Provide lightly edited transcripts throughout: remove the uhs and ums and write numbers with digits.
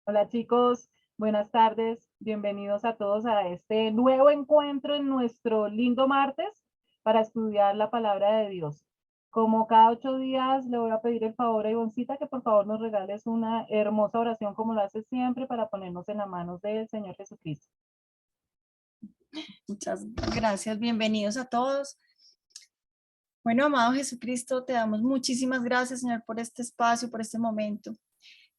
Hola chicos, buenas tardes, bienvenidos a todos a este nuevo encuentro en nuestro lindo martes para estudiar la palabra de Dios. Como cada 8 días le voy a pedir el favor a Ivoncita que por favor nos regales una hermosa oración como lo hace siempre para ponernos en las manos del Señor Jesucristo. Muchas gracias, bienvenidos a todos. Bueno, amado Jesucristo, te damos muchísimas gracias, Señor, por este espacio, por este momento.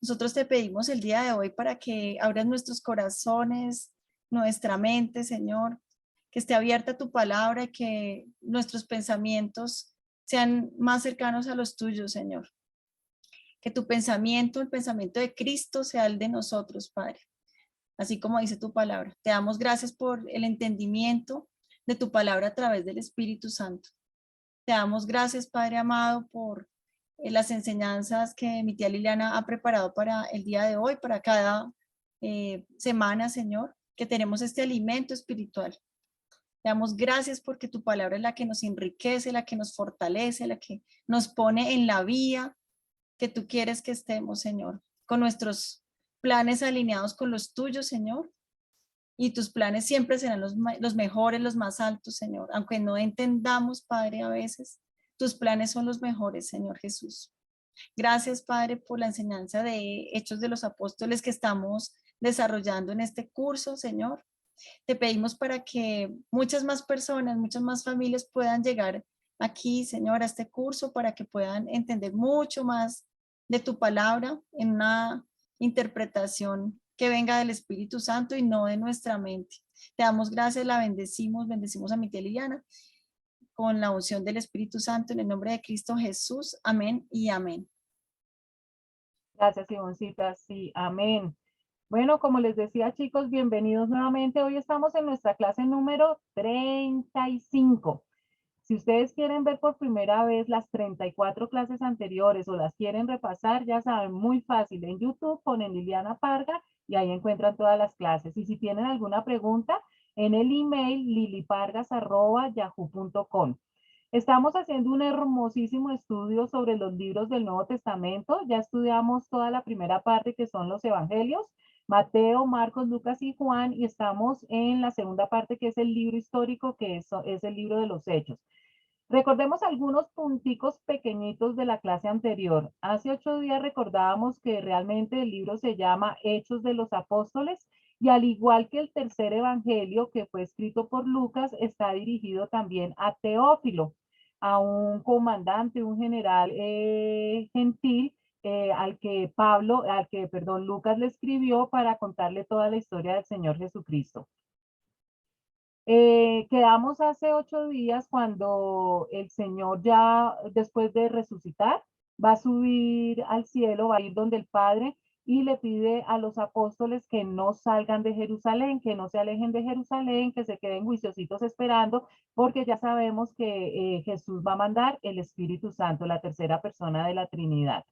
Nosotros te pedimos el día de hoy para que abras nuestros corazones, nuestra mente, Señor, que esté abierta tu palabra y que nuestros pensamientos sean más cercanos a los tuyos, Señor. Que tu pensamiento, el pensamiento de Cristo, sea el de nosotros, Padre, así como dice tu palabra. Te damos gracias por el entendimiento de tu palabra a través del Espíritu Santo. Te damos gracias, Padre amado, por las enseñanzas que mi tía Liliana ha preparado para el día de hoy, para cada semana, Señor, que tenemos este alimento espiritual. Te damos gracias porque tu palabra es la que nos enriquece, la que nos fortalece, la que nos pone en la vía que tú quieres que estemos, Señor, con nuestros planes alineados con los tuyos, Señor. Y tus planes siempre serán los mejores, los más altos, Señor. Aunque no entendamos, Padre, a veces, tus planes son los mejores, Señor Jesús. Gracias, Padre, por la enseñanza de Hechos de los Apóstoles que estamos desarrollando en este curso, Señor. Te pedimos para que muchas más personas, muchas más familias puedan llegar aquí, Señor, a este curso para que puedan entender mucho más de tu palabra en una interpretación que venga del Espíritu Santo y no de nuestra mente. Te damos gracias, la bendecimos a mi tía Liliana con la unción del Espíritu Santo en el nombre de Cristo Jesús. Amén y amén. Gracias Ivoncita, sí, amén. Bueno, como les decía chicos, bienvenidos nuevamente. Hoy estamos en nuestra clase número 35. Si ustedes quieren ver por primera vez las 34 clases anteriores o las quieren repasar, ya saben, muy fácil. En YouTube ponen Liliana Parga y ahí encuentran todas las clases. Y si tienen alguna pregunta, en el email lilipargas@yahoo.com. Estamos haciendo un hermosísimo estudio sobre los libros del Nuevo Testamento. Ya estudiamos toda la primera parte que son los evangelios, Mateo, Marcos, Lucas y Juan, y estamos en la segunda parte que es el libro histórico, que es el libro de los Hechos. Recordemos algunos punticos pequeñitos de la clase anterior. Hace 8 días recordábamos que realmente el libro se llama Hechos de los Apóstoles y al igual que el tercer evangelio que fue escrito por Lucas, está dirigido también a Teófilo, a un comandante, un general gentil perdón, Lucas le escribió para contarle toda la historia del Señor Jesucristo. Quedamos hace 8 días cuando el Señor ya después de resucitar va a subir al cielo, va a ir donde el Padre y le pide a los apóstoles que no salgan de Jerusalén, que no se alejen de Jerusalén, que se queden juiciositos esperando, porque ya sabemos que Jesús va a mandar el Espíritu Santo, la tercera persona de la Trinidad.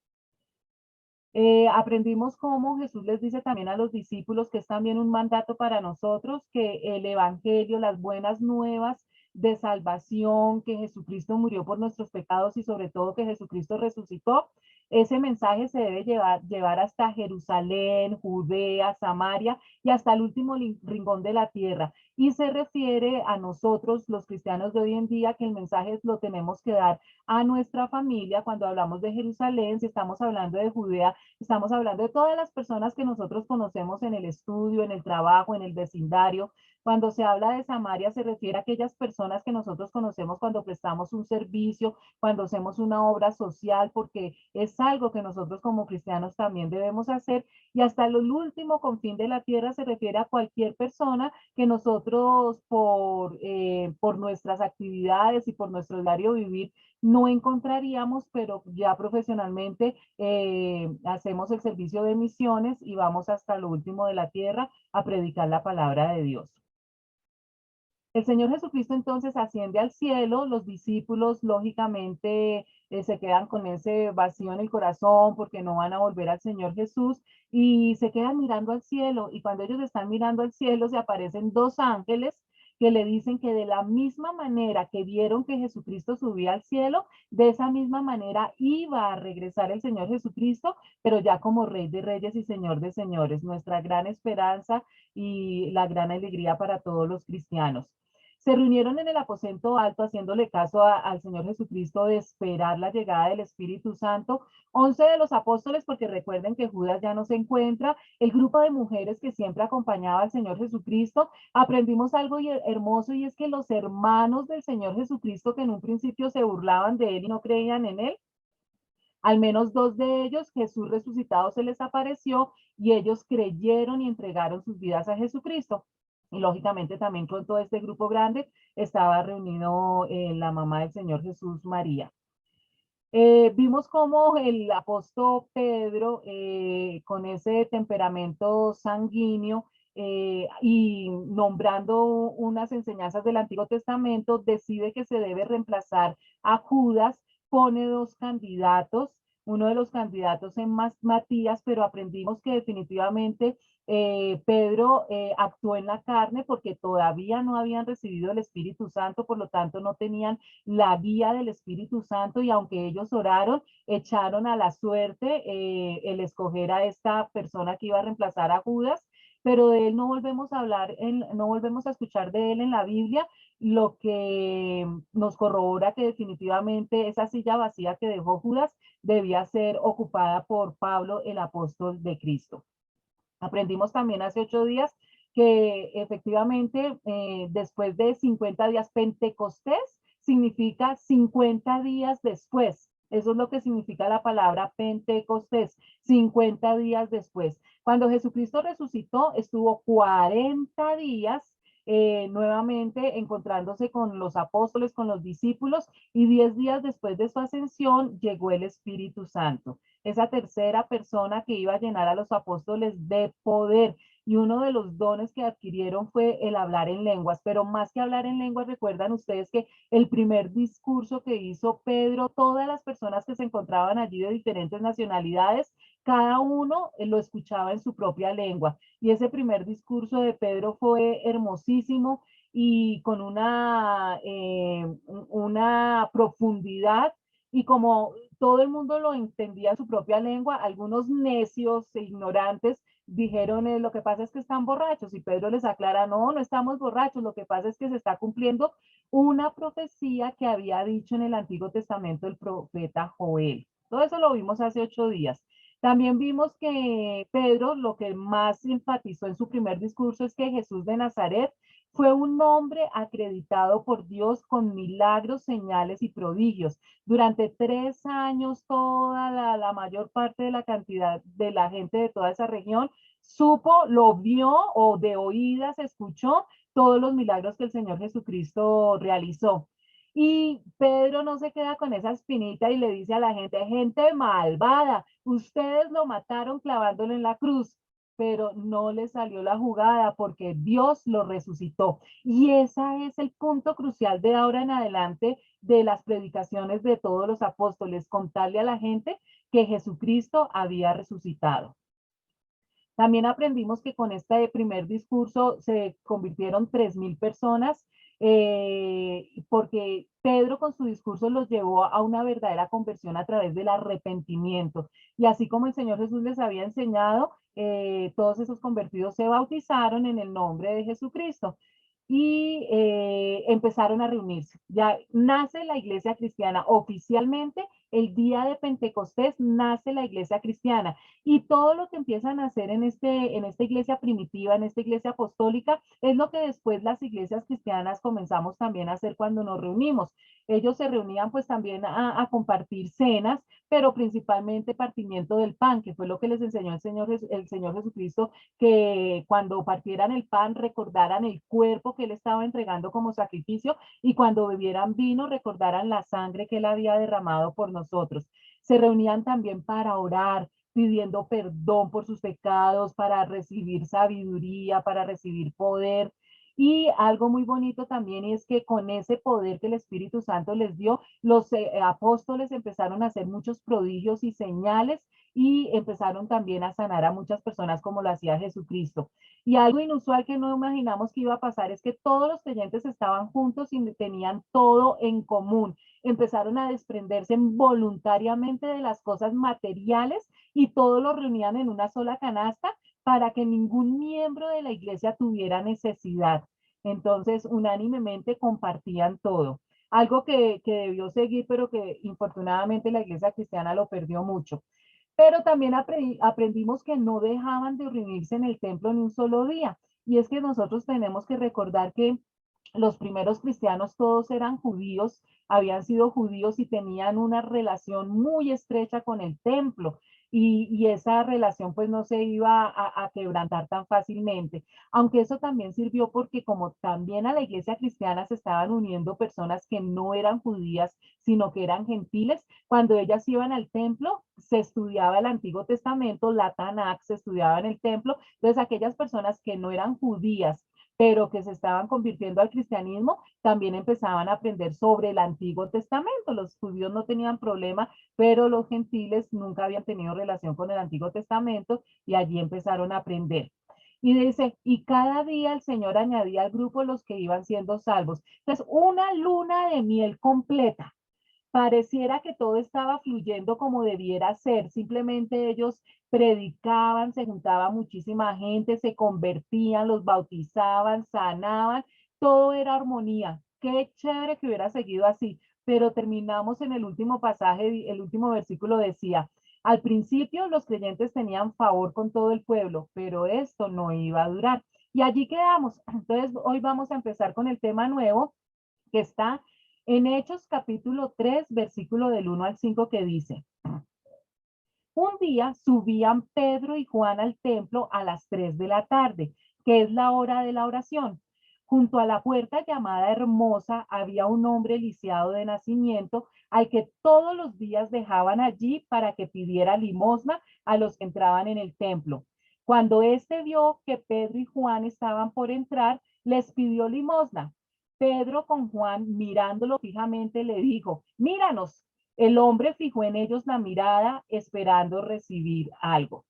Aprendimos cómo Jesús les dice también a los discípulos que es también un mandato para nosotros, que el Evangelio, las buenas nuevas de salvación, que Jesucristo murió por nuestros pecados y sobre todo que Jesucristo resucitó, ese mensaje se debe llevar hasta Jerusalén, Judea, Samaria y hasta el último rincón de la tierra. Y se refiere a nosotros, los cristianos de hoy en día, que el mensaje lo tenemos que dar a nuestra familia. Cuando hablamos de Jerusalén, si estamos hablando de Judea, estamos hablando de todas las personas que nosotros conocemos en el estudio, en el trabajo, en el vecindario. Cuando se habla de Samaria, se refiere a aquellas personas que nosotros conocemos cuando prestamos un servicio, cuando hacemos una obra social, porque es algo que nosotros como cristianos también debemos hacer. Y hasta el último confín de la tierra se refiere a cualquier persona que nosotros por nuestras actividades y por nuestro diario vivir no encontraríamos, pero ya profesionalmente hacemos el servicio de misiones y vamos hasta lo último de la tierra a predicar la palabra de Dios. El Señor Jesucristo entonces asciende al cielo, los discípulos lógicamente se quedan con ese vacío en el corazón porque no van a volver al Señor Jesús y se quedan mirando al cielo y cuando ellos están mirando al cielo se aparecen dos ángeles que le dicen que de la misma manera que vieron que Jesucristo subía al cielo, de esa misma manera iba a regresar el Señor Jesucristo, pero ya como Rey de Reyes y Señor de Señores, nuestra gran esperanza y la gran alegría para todos los cristianos. Se reunieron en el aposento alto haciéndole caso al Señor Jesucristo de esperar la llegada del Espíritu Santo. 11 de los apóstoles, porque recuerden que Judas ya no se encuentra, el grupo de mujeres que siempre acompañaba al Señor Jesucristo. Aprendimos algo hermoso, y es que los hermanos del Señor Jesucristo, que en un principio se burlaban de él y no creían en él, al menos 2 de ellos, Jesús resucitado se les apareció y ellos creyeron y entregaron sus vidas a Jesucristo. Y lógicamente también con todo este grupo grande estaba reunido la mamá del Señor Jesús, María. Vimos cómo el apóstol Pedro, con ese temperamento sanguíneo y nombrando unas enseñanzas del Antiguo Testamento, decide que se debe reemplazar a Judas, pone 2 candidatos. Uno de los candidatos es Matías, pero aprendimos que definitivamente Pedro actuó en la carne porque todavía no habían recibido el Espíritu Santo, por lo tanto no tenían la guía del Espíritu Santo, y aunque ellos oraron, echaron a la suerte el escoger a esta persona que iba a reemplazar a Judas, pero de él no volvemos a hablar, no volvemos a escuchar de él en la Biblia, lo que nos corrobora que definitivamente esa silla vacía que dejó Judas debía ser ocupada por Pablo, el apóstol de Cristo. Aprendimos también hace 8 días que efectivamente después de 50 días, Pentecostés significa 50 días después. Eso es lo que significa la palabra Pentecostés, 50 días después. Cuando Jesucristo resucitó, estuvo 40 días nuevamente encontrándose con los apóstoles, con los discípulos, y 10 días después de su ascensión llegó el Espíritu Santo, esa tercera persona que iba a llenar a los apóstoles de poder. Y uno de los dones que adquirieron fue el hablar en lenguas, pero más que hablar en lenguas, recuerdan ustedes que el primer discurso que hizo Pedro, todas las personas que se encontraban allí de diferentes nacionalidades, cada uno lo escuchaba en su propia lengua. Y ese primer discurso de Pedro fue hermosísimo y con una profundidad, y como todo el mundo lo entendía en su propia lengua, algunos necios e ignorantes dijeron, lo que pasa es que están borrachos, y Pedro les aclara, no, no estamos borrachos, lo que pasa es que se está cumpliendo una profecía que había dicho en el Antiguo Testamento el profeta Joel. Todo eso lo vimos hace 8 días. También vimos que Pedro lo que más enfatizó en su primer discurso es que Jesús de Nazaret fue un hombre acreditado por Dios con milagros, señales y prodigios. Durante 3 años, toda la mayor parte de la cantidad de la gente de toda esa región supo, lo vio o de oídas escuchó todos los milagros que el Señor Jesucristo realizó. Y Pedro no se queda con esa espinita y le dice a la gente malvada, ustedes lo mataron clavándolo en la cruz, pero no le salió la jugada porque Dios lo resucitó. Y ese es el punto crucial de ahora en adelante de las predicaciones de todos los apóstoles, contarle a la gente que Jesucristo había resucitado. También aprendimos que con este primer discurso se convirtieron 3.000 personas, porque Pedro con su discurso los llevó a una verdadera conversión a través del arrepentimiento. Y así como el Señor Jesús les había enseñado, todos esos convertidos se bautizaron en el nombre de Jesucristo y empezaron a reunirse. Ya nace la iglesia cristiana oficialmente. El día de Pentecostés nace la iglesia cristiana, y todo lo que empiezan a hacer en esta iglesia primitiva, en esta iglesia apostólica, es lo que después las iglesias cristianas comenzamos también a hacer cuando nos reunimos. Ellos se reunían pues también a compartir cenas, pero principalmente partimiento del pan, que fue lo que les enseñó el Señor Jesucristo, que cuando partieran el pan recordaran el cuerpo que él estaba entregando como sacrificio, y cuando bebieran vino recordaran la sangre que él había derramado por nosotros. Se reunían también para orar, pidiendo perdón por sus pecados, para recibir sabiduría, para recibir poder. Y algo muy bonito también es que con ese poder que el Espíritu Santo les dio, los apóstoles empezaron a hacer muchos prodigios y señales, y empezaron también a sanar a muchas personas como lo hacía Jesucristo. Y algo inusual que no imaginamos que iba a pasar es que todos los creyentes estaban juntos y tenían todo en común. Empezaron a desprenderse voluntariamente de las cosas materiales y todos lo reunían en una sola canasta para que ningún miembro de la iglesia tuviera necesidad. Entonces, unánimemente compartían todo. Algo que debió seguir, pero que infortunadamente la iglesia cristiana lo perdió mucho. Pero también aprendimos que no dejaban de reunirse en el templo ni un solo día. Y es que nosotros tenemos que recordar que los primeros cristianos todos eran judíos, habían sido judíos y tenían una relación muy estrecha con el templo. Y esa relación pues no se iba a quebrantar tan fácilmente, aunque eso también sirvió porque como también a la iglesia cristiana se estaban uniendo personas que no eran judías, sino que eran gentiles, cuando ellas iban al templo, se estudiaba el Antiguo Testamento, la Tanakh se estudiaba en el templo, entonces aquellas personas que no eran judías, pero que se estaban convirtiendo al cristianismo, también empezaban a aprender sobre el Antiguo Testamento. Los judíos no tenían problema, pero los gentiles nunca habían tenido relación con el Antiguo Testamento y allí empezaron a aprender. Y dice, y cada día el Señor añadía al grupo los que iban siendo salvos. Entonces, una luna de miel completa. Pareciera que todo estaba fluyendo como debiera ser, simplemente ellos predicaban, se juntaba muchísima gente, se convertían, los bautizaban, sanaban, todo era armonía. Qué chévere que hubiera seguido así, pero terminamos en el último pasaje, el último versículo decía, al principio los creyentes tenían favor con todo el pueblo, pero esto no iba a durar. Y allí quedamos. Entonces, hoy vamos a empezar con el tema nuevo que está en Hechos capítulo 3, versículo del 1 al 5 que dice, un día subían Pedro y Juan al templo a las 3 de la tarde, que es la hora de la oración. Junto a la puerta llamada Hermosa había un hombre lisiado de nacimiento al que todos los días dejaban allí para que pidiera limosna a los que entraban en el templo. Cuando éste vio que Pedro y Juan estaban por entrar, les pidió limosna. Pedro con Juan, mirándolo fijamente, le dijo, míranos. El hombre fijó en ellos la mirada, esperando recibir algo.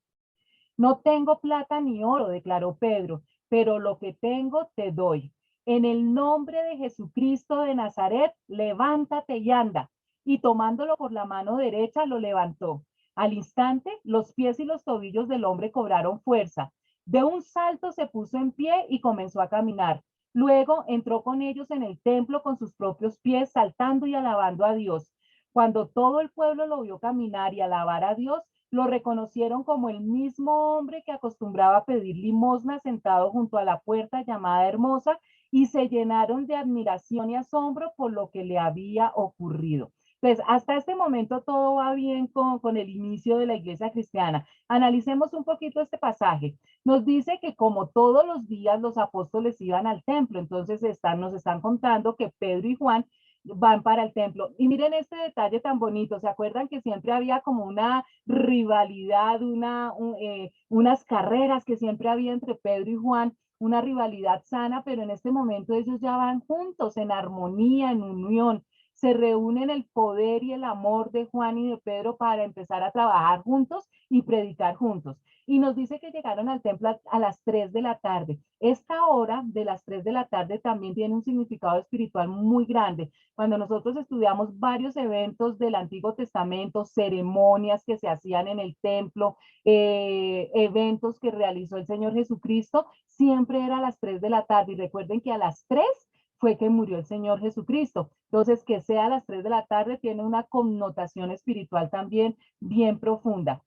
No tengo plata ni oro, declaró Pedro, pero lo que tengo te doy. En el nombre de Jesucristo de Nazaret, levántate y anda. Y tomándolo por la mano derecha, lo levantó. Al instante, los pies y los tobillos del hombre cobraron fuerza. De un salto se puso en pie y comenzó a caminar. Luego entró con ellos en el templo con sus propios pies, saltando y alabando a Dios. Cuando todo el pueblo lo vio caminar y alabar a Dios, lo reconocieron como el mismo hombre que acostumbraba a pedir limosna sentado junto a la puerta llamada Hermosa y se llenaron de admiración y asombro por lo que le había ocurrido. Pues hasta este momento todo va bien con el inicio de la iglesia cristiana. Analicemos un poquito este pasaje. Nos dice que como todos los días los apóstoles iban al templo, entonces nos están contando que Pedro y Juan van para el templo. Y miren este detalle tan bonito, ¿se acuerdan que siempre había como una rivalidad, unas carreras que siempre había entre Pedro y Juan, una rivalidad sana, pero en este momento ellos ya van juntos, en armonía, en unión? Se reúnen el poder y el amor de Juan y de Pedro para empezar a trabajar juntos y predicar juntos. Y nos dice que llegaron al templo a las 3 de la tarde. Esta hora de las 3 de la tarde también tiene un significado espiritual muy grande. Cuando nosotros estudiamos varios eventos del Antiguo Testamento, ceremonias que se hacían en el templo, eventos que realizó el Señor Jesucristo, siempre era a las 3 de la tarde. Y recuerden que a las 3 fue que murió el Señor Jesucristo. Entonces, que sea a las 3 de la tarde tiene una connotación espiritual también bien profunda.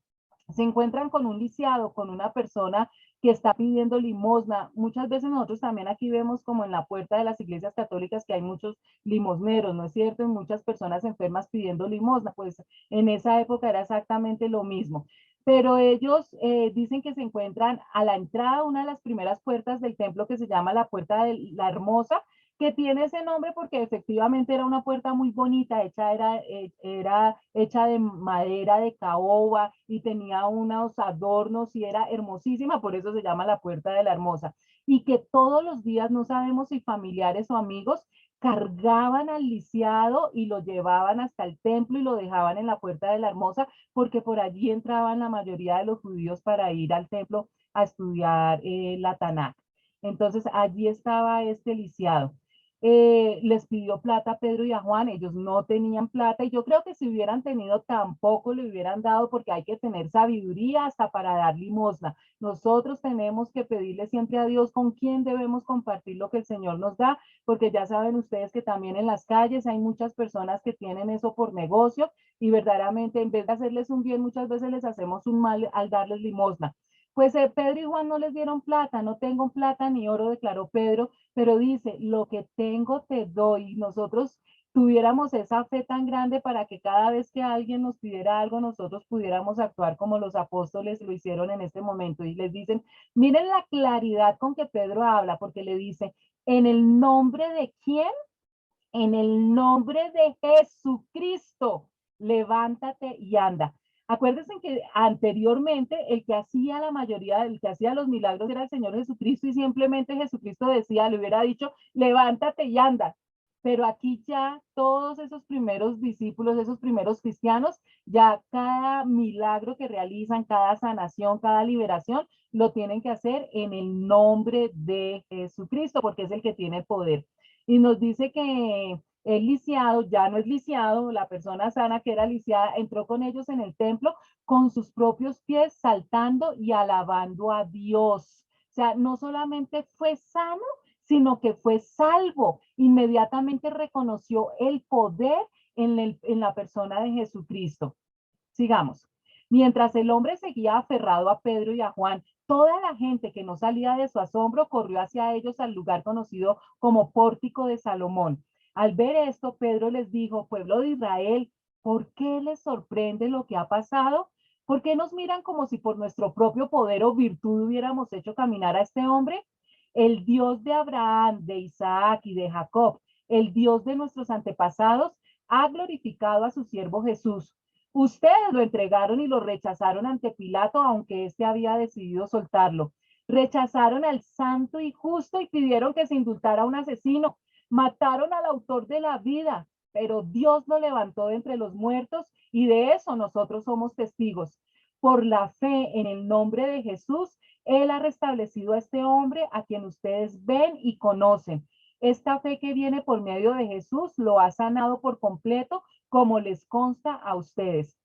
Se encuentran con un lisiado, con una persona que está pidiendo limosna. Muchas veces nosotros también aquí vemos como en la puerta de las iglesias católicas que hay muchos limosneros, ¿no es cierto? Y muchas personas enfermas pidiendo limosna. Pues en esa época era exactamente lo mismo. Pero ellos dicen que se encuentran a la entrada, una de las primeras puertas del templo que se llama la Puerta de la Hermosa, que tiene ese nombre porque efectivamente era una puerta muy bonita, era hecha de madera de caoba y tenía unos adornos y era hermosísima, por eso se llama la Puerta de la Hermosa. Y que todos los días, no sabemos si familiares o amigos, cargaban al lisiado y lo llevaban hasta el templo y lo dejaban en la puerta de la Hermosa, porque por allí entraban la mayoría de los judíos para ir al templo a estudiar la Tanakh. Entonces allí estaba este lisiado. Les pidió plata a Pedro y a Juan, ellos no tenían plata y yo creo que si hubieran tenido tampoco le hubieran dado, porque hay que tener sabiduría hasta para dar limosna. Nosotros tenemos que pedirle siempre a Dios con quién debemos compartir lo que el Señor nos da, porque ya saben ustedes que también en las calles hay muchas personas que tienen eso por negocio y verdaderamente en vez de hacerles un bien muchas veces les hacemos un mal al darles limosna. Pues Pedro y Juan no les dieron plata, no tengo plata ni oro, declaró Pedro, pero dice, lo que tengo te doy. Y nosotros tuviéramos esa fe tan grande para que cada vez que alguien nos pidiera algo, nosotros pudiéramos actuar como los apóstoles lo hicieron en este momento. Y les dicen, miren la claridad con que Pedro habla, porque le dice, ¿en el nombre de quién? En el nombre de Jesucristo, levántate y anda. Acuérdense que anteriormente el que hacía la mayoría, el que hacía los milagros era el Señor Jesucristo y simplemente Jesucristo decía, le hubiera dicho, levántate y anda. Pero aquí ya todos esos primeros discípulos, esos primeros cristianos, ya cada milagro que realizan, cada sanación, cada liberación, lo tienen que hacer en el nombre de Jesucristo, porque es el que tiene poder. Y nos dice que el lisiado ya no es lisiado, la persona sana que era lisiada entró con ellos en el templo con sus propios pies saltando y alabando a Dios. O sea, no solamente fue sano, sino que fue salvo. Inmediatamente reconoció el poder en la persona de Jesucristo. Sigamos. Mientras el hombre seguía aferrado a Pedro y a Juan, toda la gente que no salía de su asombro corrió hacia ellos al lugar conocido como Pórtico de Salomón. Al ver esto, Pedro les dijo, pueblo de Israel, ¿por qué les sorprende lo que ha pasado? ¿Por qué nos miran como si por nuestro propio poder o virtud hubiéramos hecho caminar a este hombre? El Dios de Abraham, de Isaac y de Jacob, el Dios de nuestros antepasados, ha glorificado a su siervo Jesús. Ustedes lo entregaron y lo rechazaron ante Pilato, aunque éste había decidido soltarlo. Rechazaron al santo y justo y pidieron que se indultara a un asesino. Mataron al autor de la vida, pero Dios lo levantó de entre los muertos y de eso nosotros somos testigos. Por la fe en el nombre de Jesús, Él ha restablecido a este hombre a quien ustedes ven y conocen. Esta fe que viene por medio de Jesús lo ha sanado por completo, como les consta a ustedes.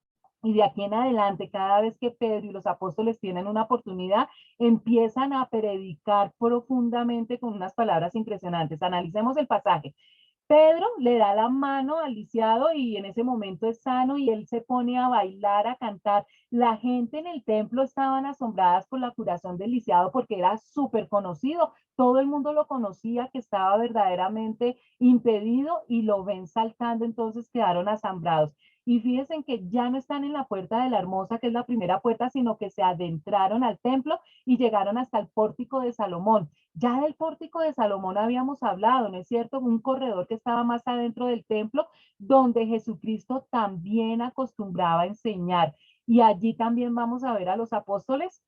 Y de aquí en adelante, cada vez que Pedro y los apóstoles tienen una oportunidad, empiezan a predicar profundamente con unas palabras impresionantes. Analicemos el pasaje. Pedro le da la mano al lisiado y en ese momento es sano y él se pone a bailar, a cantar. La gente en el templo estaban asombradas por la curación del lisiado porque era súper conocido. Todo el mundo lo conocía, que estaba verdaderamente impedido y lo ven saltando, entonces quedaron asombrados. Y fíjense que ya no están en la puerta de la Hermosa, que es la primera puerta, sino que se adentraron al templo y llegaron hasta el pórtico de Salomón. Ya del pórtico de Salomón habíamos hablado, ¿no es cierto? Un corredor que estaba más adentro del templo, donde Jesucristo también acostumbraba a enseñar. Y allí también vamos a ver a los apóstoles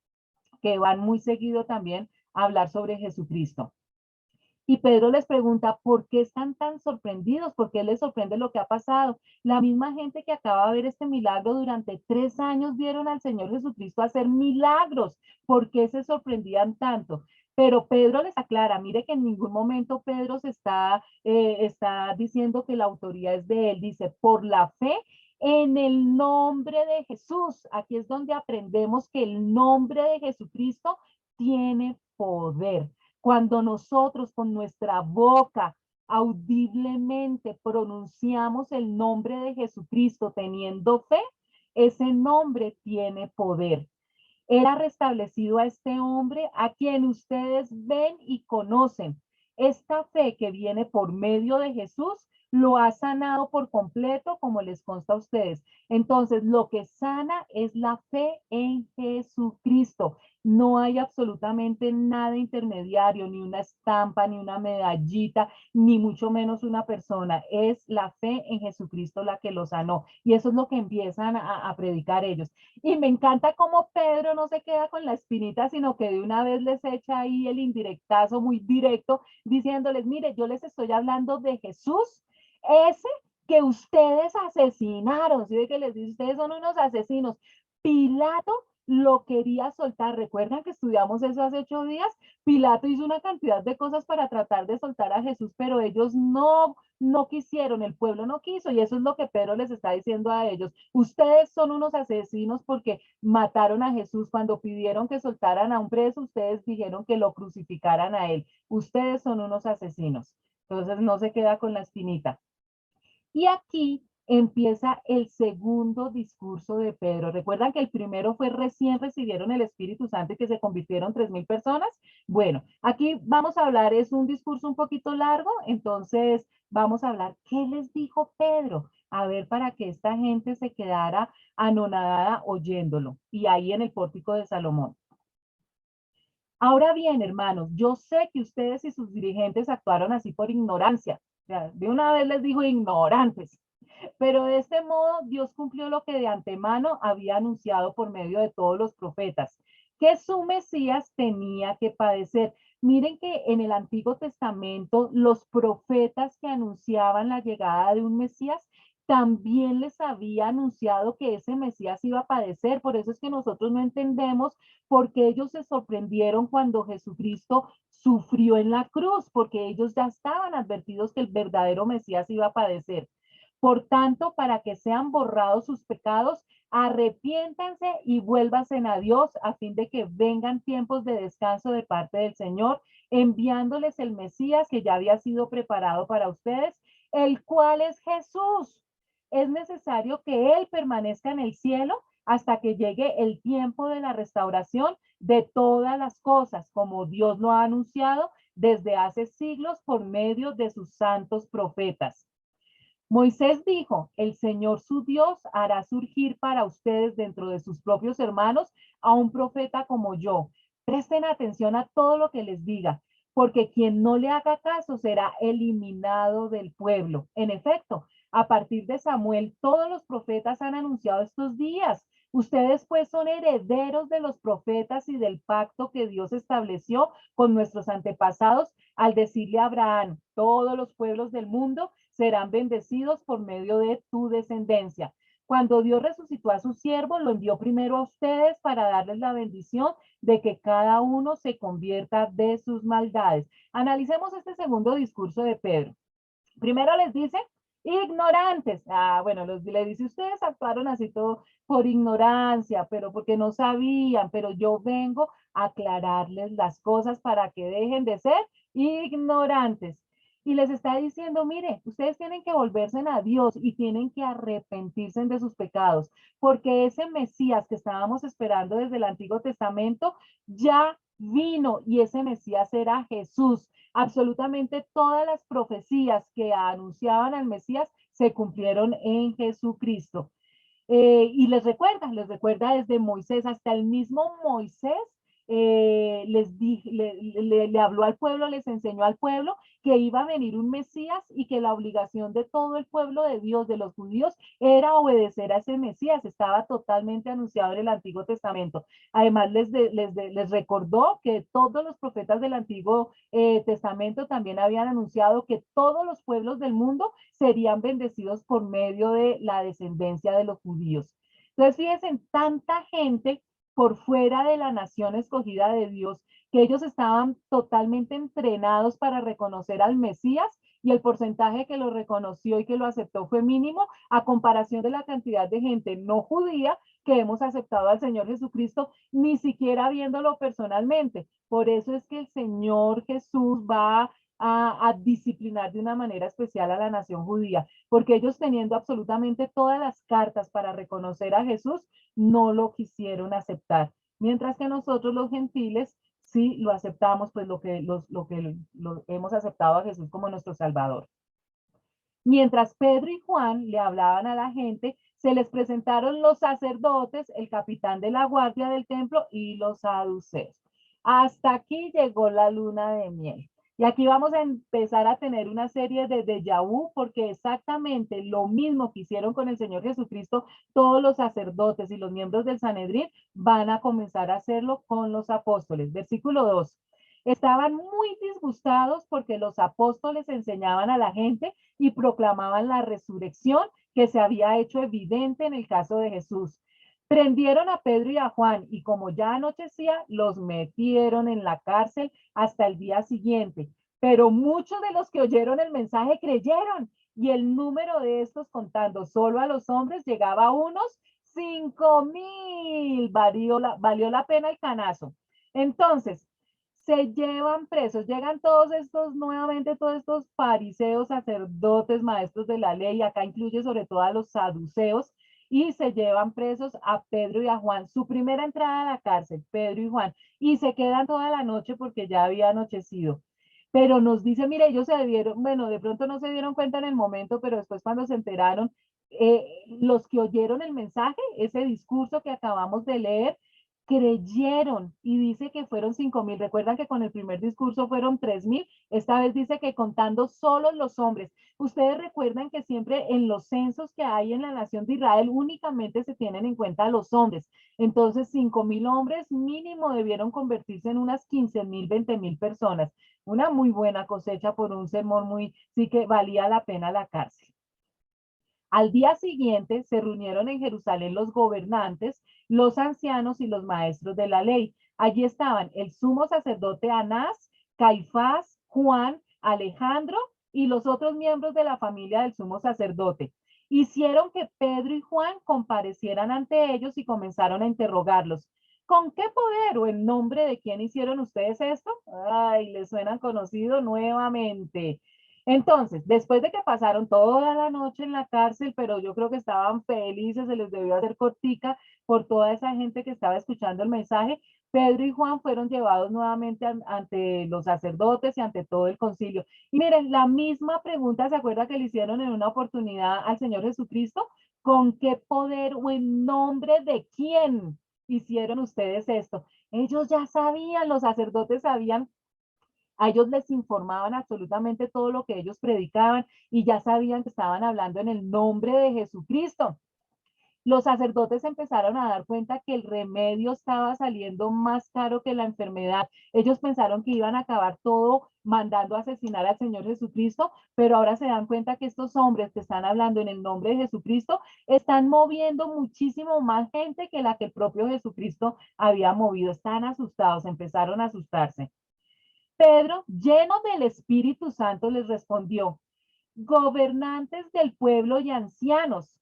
que van muy seguido también a hablar sobre Jesucristo. Y Pedro les pregunta, ¿por qué están tan sorprendidos? ¿Por qué les sorprende lo que ha pasado? La misma gente que acaba de ver este milagro durante 3 años vieron al Señor Jesucristo hacer milagros. ¿Por qué se sorprendían tanto? Pero Pedro les aclara, mire que en ningún momento Pedro está diciendo que la autoría es de él. Dice, por la fe en el nombre de Jesús. Aquí es donde aprendemos que el nombre de Jesucristo tiene poder. Cuando nosotros con nuestra boca audiblemente pronunciamos el nombre de Jesucristo teniendo fe, ese nombre tiene poder. Él ha restablecido a este hombre a quien ustedes ven y conocen. Esta fe que viene por medio de Jesús lo ha sanado por completo, como les consta a ustedes. Entonces, lo que sana es la fe en Jesucristo. No hay absolutamente nada intermediario, ni una estampa, ni una medallita, ni mucho menos una persona. Es la fe en Jesucristo la que lo sanó. Y eso es lo que empiezan a predicar ellos. Y me encanta cómo Pedro no se queda con la espinita, sino que de una vez les echa ahí el indirectazo muy directo, diciéndoles, mire, yo les estoy hablando de Jesús, ese que ustedes asesinaron, ¿sí? De que les dice, ustedes son unos asesinos. Pilato lo quería soltar. ¿Recuerdan que estudiamos eso hace 8 días? Pilato hizo una cantidad de cosas para tratar de soltar a Jesús, pero ellos no quisieron, el pueblo no quiso, y eso es lo que Pedro les está diciendo a ellos. Ustedes son unos asesinos porque mataron a Jesús. Cuando pidieron que soltaran a un preso, ustedes dijeron que lo crucificaran a él. Ustedes son unos asesinos. Entonces no se queda con la espinita. Y aquí empieza el segundo discurso de Pedro. ¿Recuerdan que el primero fue recién recibieron el Espíritu Santo y que se convirtieron 3,000 personas? Bueno, aquí vamos a hablar, es un discurso un poquito largo, entonces vamos a hablar qué les dijo Pedro. A ver, para que esta gente se quedara anonadada oyéndolo. Y ahí en el pórtico de Salomón. Ahora bien, hermanos, yo sé que ustedes y sus dirigentes actuaron así por ignorancia. De una vez les dijo ignorantes. Pero de este modo Dios cumplió lo que de antemano había anunciado por medio de todos los profetas, que su Mesías tenía que padecer. Miren que en el Antiguo Testamento los profetas que anunciaban la llegada de un Mesías también les había anunciado que ese Mesías iba a padecer. Por eso es que nosotros no entendemos por qué ellos se sorprendieron cuando Jesucristo sufrió en la cruz, porque ellos ya estaban advertidos que el verdadero Mesías iba a padecer. Por tanto, para que sean borrados sus pecados, arrepiéntanse y vuélvanse a Dios a fin de que vengan tiempos de descanso de parte del Señor, enviándoles el Mesías que ya había sido preparado para ustedes, el cual es Jesús. Es necesario que Él permanezca en el cielo hasta que llegue el tiempo de la restauración de todas las cosas, como Dios lo ha anunciado desde hace siglos por medio de sus santos profetas. Moisés dijo, el Señor su Dios hará surgir para ustedes dentro de sus propios hermanos a un profeta como yo. Presten atención a todo lo que les diga, porque quien no le haga caso será eliminado del pueblo. En efecto, a partir de Samuel, todos los profetas han anunciado estos días. Ustedes pues son herederos de los profetas y del pacto que Dios estableció con nuestros antepasados al decirle a Abraham, todos los pueblos del mundo serán bendecidos por medio de tu descendencia. Cuando Dios resucitó a su siervo, lo envió primero a ustedes para darles la bendición de que cada uno se convierta de sus maldades. Analicemos este segundo discurso de Pedro. Primero les dice, ignorantes. Bueno, le dice, ustedes actuaron así todo por ignorancia, pero porque no sabían, pero yo vengo a aclararles las cosas para que dejen de ser ignorantes. Y les está diciendo, mire, ustedes tienen que volverse a Dios y tienen que arrepentirse de sus pecados, porque ese Mesías que estábamos esperando desde el Antiguo Testamento ya vino y ese Mesías era Jesús. Absolutamente todas las profecías que anunciaban al Mesías se cumplieron en Jesucristo. Y les recuerda desde Moisés hasta el mismo Moisés, le habló al pueblo, les enseñó al pueblo que iba a venir un Mesías y que la obligación de todo el pueblo de Dios, de los judíos, era obedecer a ese Mesías. Estaba totalmente anunciado en el Antiguo Testamento. Además, les recordó que todos los profetas del Antiguo Testamento también habían anunciado que todos los pueblos del mundo serían bendecidos por medio de la descendencia de los judíos. Entonces, fíjense, tanta gente por fuera de la nación escogida de Dios, que ellos estaban totalmente entrenados para reconocer al Mesías y el porcentaje que lo reconoció y que lo aceptó fue mínimo a comparación de la cantidad de gente no judía que hemos aceptado al Señor Jesucristo, ni siquiera viéndolo personalmente. Por eso es que el Señor Jesús va a disciplinar de una manera especial a la nación judía, porque ellos teniendo absolutamente todas las cartas para reconocer a Jesús, no lo quisieron aceptar. Mientras que nosotros los gentiles sí lo aceptamos, pues lo hemos aceptado a Jesús como nuestro Salvador. Mientras Pedro y Juan le hablaban a la gente, Se les presentaron los sacerdotes, el capitán de la guardia del templo y los saduceos. Hasta aquí llegó la luna de miel. Y aquí vamos a empezar a tener una serie de déjà vu, porque exactamente lo mismo que hicieron con el Señor Jesucristo, todos los sacerdotes y los miembros del Sanedrín van a comenzar a hacerlo con los apóstoles. Versículo 2. Estaban muy disgustados porque los apóstoles enseñaban a la gente y proclamaban la resurrección que se había hecho evidente en el caso de Jesús. Prendieron a Pedro y a Juan y como ya anochecía, los metieron en la cárcel hasta el día siguiente. Pero muchos de los que oyeron el mensaje creyeron y el número de estos, contando solo a los hombres, llegaba a unos 5,000. Valió la pena el canazo. Entonces, se llevan presos, llegan todos estos, nuevamente todos estos fariseos, sacerdotes, maestros de la ley, acá incluye sobre todo a los saduceos, y se llevan presos a Pedro y a Juan. Su primera entrada a la cárcel, Pedro y Juan, y se quedan toda la noche porque ya había anochecido. Pero nos dice, mire, ellos se dieron, bueno, de pronto no se dieron cuenta en el momento, pero después cuando se enteraron, los que oyeron el mensaje, ese discurso que acabamos de leer, creyeron y dice que fueron 5,000. Recuerdan que con el primer discurso fueron 3,000. Esta vez dice que contando solo los hombres. Ustedes recuerdan que siempre en los censos que hay en la nación de Israel únicamente se tienen en cuenta los hombres. Entonces 5,000 hombres mínimo debieron convertirse en unas 15,000, 20,000 personas. Una muy buena cosecha por un sermón muy, sí que valía la pena la cárcel. Al día siguiente se reunieron en Jerusalén los gobernantes, los ancianos y los maestros de la ley. Allí estaban el sumo sacerdote Anás, Caifás, Juan, Alejandro y los otros miembros de la familia del sumo sacerdote. Hicieron que Pedro y Juan comparecieran ante ellos y comenzaron a interrogarlos. ¿Con qué poder o en nombre de quién hicieron ustedes esto? Ay, les suenan conocido nuevamente. Entonces, después de que pasaron toda la noche en la cárcel, pero yo creo que estaban felices, se les debió hacer cortica por toda esa gente que estaba escuchando el mensaje, Pedro y Juan fueron llevados nuevamente ante los sacerdotes y ante todo el concilio. Y miren, la misma pregunta, ¿se acuerda que le hicieron en una oportunidad al Señor Jesucristo? ¿Con qué poder o en nombre de quién hicieron ustedes esto? Ellos ya sabían, los sacerdotes sabían, a ellos les informaban absolutamente todo lo que ellos predicaban y ya sabían que estaban hablando en el nombre de Jesucristo. Los sacerdotes empezaron a dar cuenta que el remedio estaba saliendo más caro que la enfermedad. Ellos pensaron que iban a acabar todo mandando a asesinar al Señor Jesucristo, pero ahora se dan cuenta que estos hombres que están hablando en el nombre de Jesucristo están moviendo muchísimo más gente que la que el propio Jesucristo había movido. Están asustados, empezaron a asustarse. Pedro, lleno del Espíritu Santo, les respondió: gobernantes del pueblo y ancianos,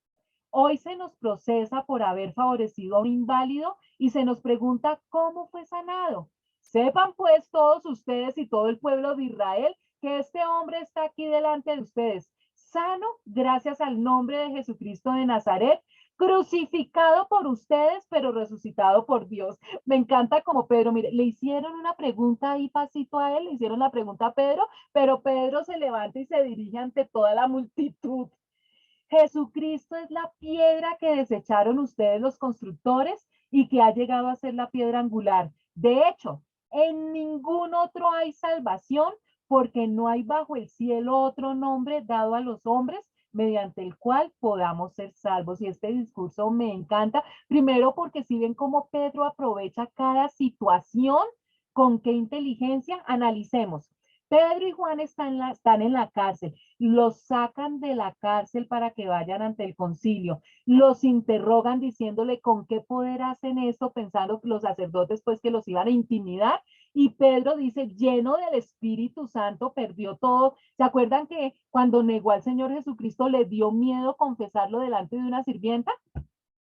hoy se nos procesa por haber favorecido a un inválido y se nos pregunta cómo fue sanado. Sepan pues todos ustedes y todo el pueblo de Israel que este hombre está aquí delante de ustedes, sano gracias al nombre de Jesucristo de Nazaret, crucificado por ustedes, pero resucitado por Dios. Me encanta como Pedro, mire, le hicieron una pregunta ahí pasito a él, le hicieron la pregunta a Pedro, pero Pedro se levanta y se dirige ante toda la multitud. Jesucristo es la piedra que desecharon ustedes los constructores y que ha llegado a ser la piedra angular. De hecho, en ningún otro hay salvación porque no hay bajo el cielo otro nombre dado a los hombres mediante el cual podamos ser salvos. Y este discurso me encanta, primero porque si ven cómo Pedro aprovecha cada situación, con qué inteligencia, analicemos. Pedro y Juan están en la cárcel, los sacan de la cárcel para que vayan ante el concilio, los interrogan diciéndole con qué poder hacen esto, pensando que los sacerdotes pues que los iban a intimidar, y Pedro dice, lleno del Espíritu Santo, perdió todo. ¿Se acuerdan que cuando negó al Señor Jesucristo le dio miedo confesarlo delante de una sirvienta?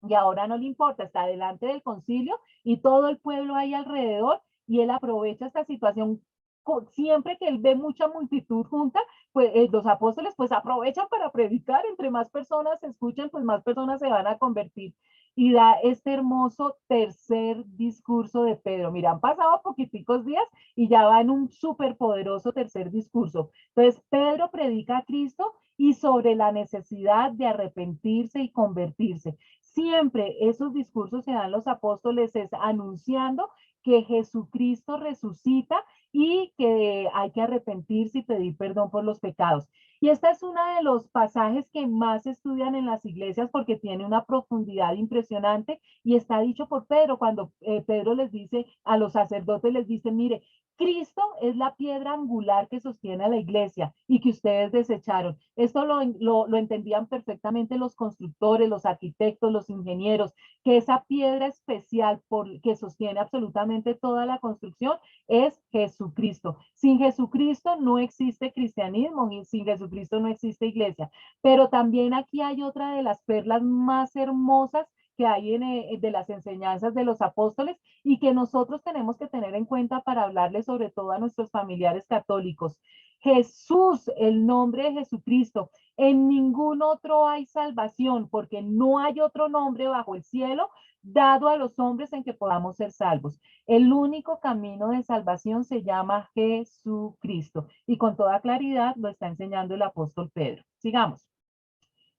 Y ahora no le importa, está delante del concilio y todo el pueblo ahí alrededor y él aprovecha esta situación. Siempre que él ve mucha multitud junta, pues los apóstoles pues aprovechan para predicar, entre más personas se escuchen, pues más personas se van a convertir. Y da este hermoso tercer discurso de Pedro. Mira, han pasado poquiticos días y ya va en un súper poderoso tercer discurso. Entonces, Pedro predica a Cristo y sobre la necesidad de arrepentirse y convertirse. Siempre esos discursos se dan los apóstoles es anunciando que Jesucristo resucita y que hay que arrepentirse y pedir perdón por los pecados. Y esta es uno de los pasajes que más se estudian en las iglesias porque tiene una profundidad impresionante y está dicho por Pedro cuando Pedro les dice a los sacerdotes, les dice, mire, Cristo es la piedra angular que sostiene a la iglesia y que ustedes desecharon. Esto lo entendían perfectamente los constructores, los arquitectos, los ingenieros, que esa piedra especial que sostiene absolutamente toda la construcción es Jesucristo. Sin Jesucristo no existe cristianismo y sin Jesucristo no existe iglesia. Pero también aquí hay otra de las perlas más hermosas que hay de las enseñanzas de los apóstoles y que nosotros tenemos que tener en cuenta para hablarle sobre todo a nuestros familiares católicos. Jesús, el nombre de Jesucristo, en ningún otro hay salvación, porque no hay otro nombre bajo el cielo dado a los hombres en que podamos ser salvos. El único camino de salvación se llama Jesucristo y con toda claridad lo está enseñando el apóstol Pedro. Sigamos.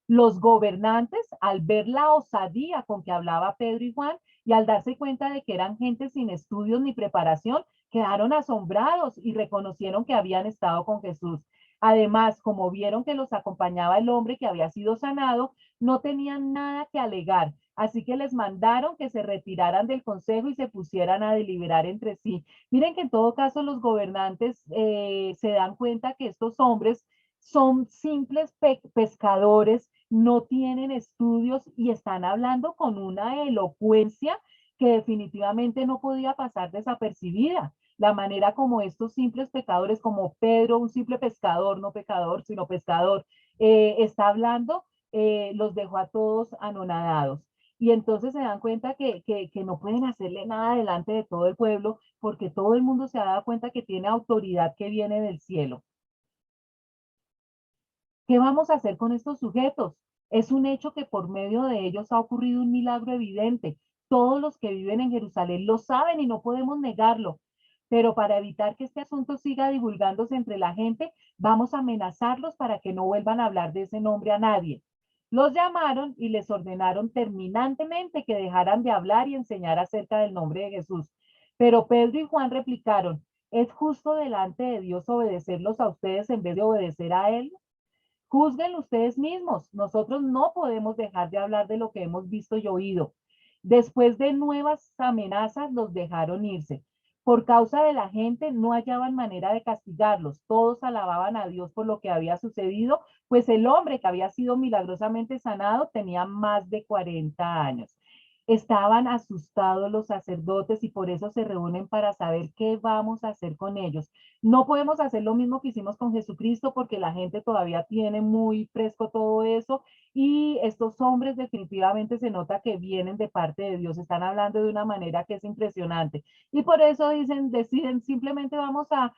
Los gobernantes, al ver la osadía con que hablaba Pedro y Juan y al darse cuenta de que eran gente sin estudios ni preparación, quedaron asombrados y reconocieron que habían estado con Jesús. Además, como vieron que los acompañaba el hombre que había sido sanado, no tenían nada que alegar, así que les mandaron que se retiraran del consejo y se pusieran a deliberar entre sí. Miren que en todo caso los gobernantes se dan cuenta que estos hombres son simples pescadores, no tienen estudios y están hablando con una elocuencia que definitivamente no podía pasar desapercibida. La manera como estos simples pecadores, como Pedro, un simple pescador, no pecador, sino pescador, está hablando, los dejó a todos anonadados. Y entonces se dan cuenta que no pueden hacerle nada delante de todo el pueblo porque todo el mundo se ha dado cuenta que tiene autoridad que viene del cielo. ¿Qué vamos a hacer con estos sujetos? Es un hecho que por medio de ellos ha ocurrido un milagro evidente. Todos los que viven en Jerusalén lo saben y no podemos negarlo. Pero para evitar que este asunto siga divulgándose entre la gente, vamos a amenazarlos para que no vuelvan a hablar de ese nombre a nadie. Los llamaron y les ordenaron terminantemente que dejaran de hablar y enseñar acerca del nombre de Jesús. Pero Pedro y Juan replicaron, ¿es justo delante de Dios obedecerlos a ustedes en vez de obedecer a él? Juzguen ustedes mismos. Nosotros no podemos dejar de hablar de lo que hemos visto y oído. Después de nuevas amenazas, los dejaron irse. Por causa de la gente, no hallaban manera de castigarlos. Todos alababan a Dios por lo que había sucedido, pues el hombre que había sido milagrosamente sanado tenía más de 40 años. Estaban asustados los sacerdotes y por eso se reúnen para saber qué vamos a hacer con ellos. No podemos hacer lo mismo que hicimos con Jesucristo porque la gente todavía tiene muy fresco todo eso y estos hombres definitivamente se nota que vienen de parte de Dios, están hablando de una manera que es impresionante. Y por eso deciden simplemente vamos a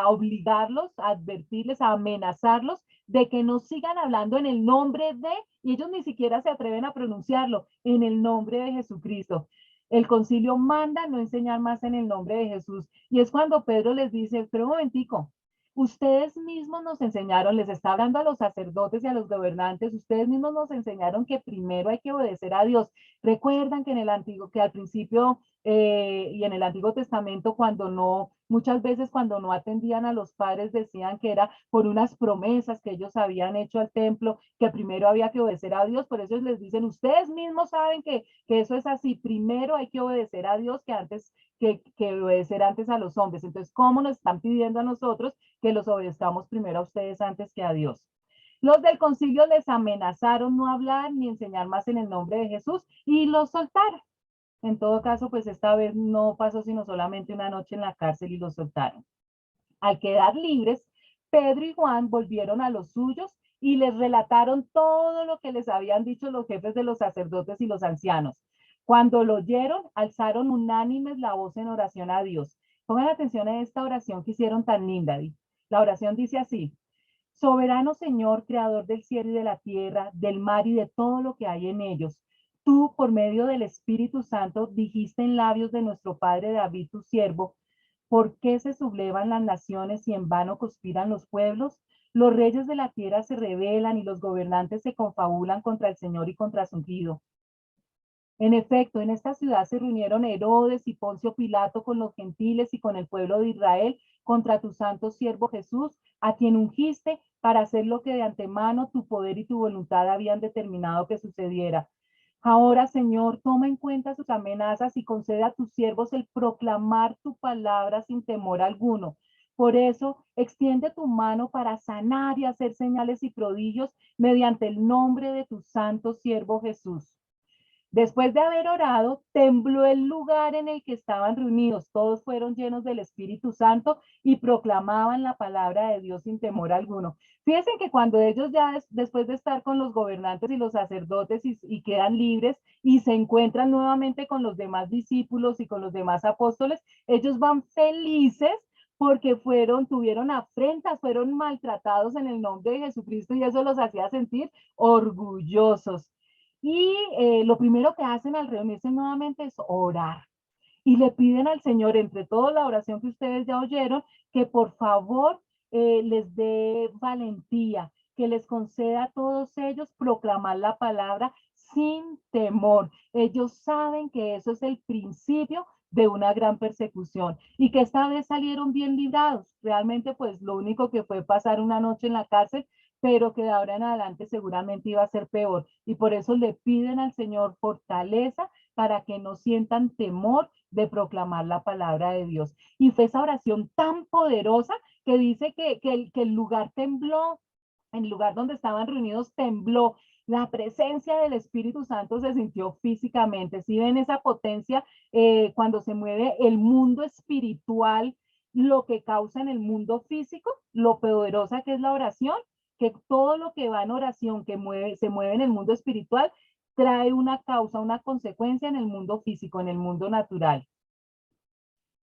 obligarlos, a advertirles, a amenazarlos de que no sigan hablando en el nombre de, y ellos ni siquiera se atreven a pronunciarlo, en el nombre de Jesucristo. El concilio manda no enseñar más en el nombre de Jesús. Y es cuando Pedro les dice, pero un momentico, ustedes mismos nos enseñaron, les está hablando a los sacerdotes y a los gobernantes, ustedes mismos nos enseñaron que primero hay que obedecer a Dios. Recuerdan que en el antiguo, que al principio y en el Antiguo Testamento, cuando no, muchas veces cuando no atendían a los padres decían que era por unas promesas que ellos habían hecho al templo, que primero había que obedecer a Dios, por eso les dicen, ustedes mismos saben que eso es así, primero hay que obedecer a Dios que obedecer antes a los hombres. Entonces, ¿cómo nos están pidiendo a nosotros que los obedezcamos primero a ustedes antes que a Dios? Los del concilio les amenazaron no hablar ni enseñar más en el nombre de Jesús y los soltaron. En todo caso, pues esta vez no pasó sino solamente una noche en la cárcel y los soltaron. Al quedar libres, Pedro y Juan volvieron a los suyos y les relataron todo lo que les habían dicho los jefes de los sacerdotes y los ancianos. Cuando lo oyeron, alzaron unánimes la voz en oración a Dios. Pongan atención a esta oración que hicieron tan linda. La oración dice así: Soberano Señor, creador del cielo y de la tierra, del mar y de todo lo que hay en ellos. Tú, por medio del Espíritu Santo, dijiste en labios de nuestro padre David, tu siervo, ¿por qué se sublevan las naciones y en vano conspiran los pueblos? Los reyes de la tierra se rebelan y los gobernantes se confabulan contra el Señor y contra su ungido. En efecto, en esta ciudad se reunieron Herodes y Poncio Pilato con los gentiles y con el pueblo de Israel contra tu santo siervo Jesús, a quien ungiste para hacer lo que de antemano tu poder y tu voluntad habían determinado que sucediera. Ahora, Señor, toma en cuenta sus amenazas y concede a tus siervos el proclamar tu palabra sin temor alguno. Por eso, extiende tu mano para sanar y hacer señales y prodigios mediante el nombre de tu santo siervo Jesús. Después de haber orado, tembló el lugar en el que estaban reunidos. Todos fueron llenos del Espíritu Santo y proclamaban la palabra de Dios sin temor alguno. Fíjense que cuando ellos ya después de estar con los gobernantes y los sacerdotes y quedan libres y se encuentran nuevamente con los demás discípulos y con los demás apóstoles, ellos van felices porque tuvieron afrentas, fueron maltratados en el nombre de Jesucristo y eso los hacía sentir orgullosos. Y lo primero que hacen al reunirse nuevamente es orar. Y le piden al Señor, entre toda la oración que ustedes ya oyeron, que por favor les dé valentía, que les conceda a todos ellos proclamar la palabra sin temor. Ellos saben que eso es el principio de una gran persecución y que esta vez salieron bien librados. Realmente, pues lo único que fue pasar una noche en la cárcel, pero que de ahora en adelante seguramente iba a ser peor. Y por eso le piden al Señor fortaleza para que no sientan temor de proclamar la palabra de Dios. Y fue esa oración tan poderosa que dice que el lugar tembló, el lugar donde estaban reunidos tembló. La presencia del Espíritu Santo se sintió físicamente. Si ven esa potencia cuando se mueve el mundo espiritual, lo que causa en el mundo físico, lo poderosa que es la oración, que todo lo que va en oración, se mueve en el mundo espiritual, trae una causa, una consecuencia en el mundo físico, en el mundo natural.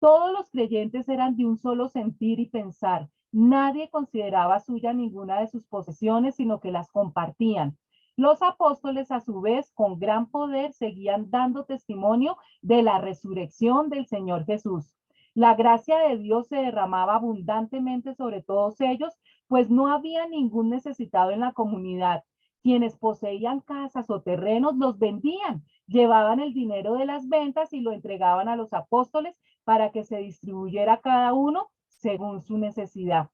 Todos los creyentes eran de un solo sentir y pensar. Nadie consideraba suya ninguna de sus posesiones, sino que las compartían. Los apóstoles, a su vez, con gran poder, seguían dando testimonio de la resurrección del Señor Jesús. La gracia de Dios se derramaba abundantemente sobre todos ellos, pues no había ningún necesitado en la comunidad. Quienes poseían casas o terrenos los vendían, llevaban el dinero de las ventas y lo entregaban a los apóstoles para que se distribuyera cada uno según su necesidad.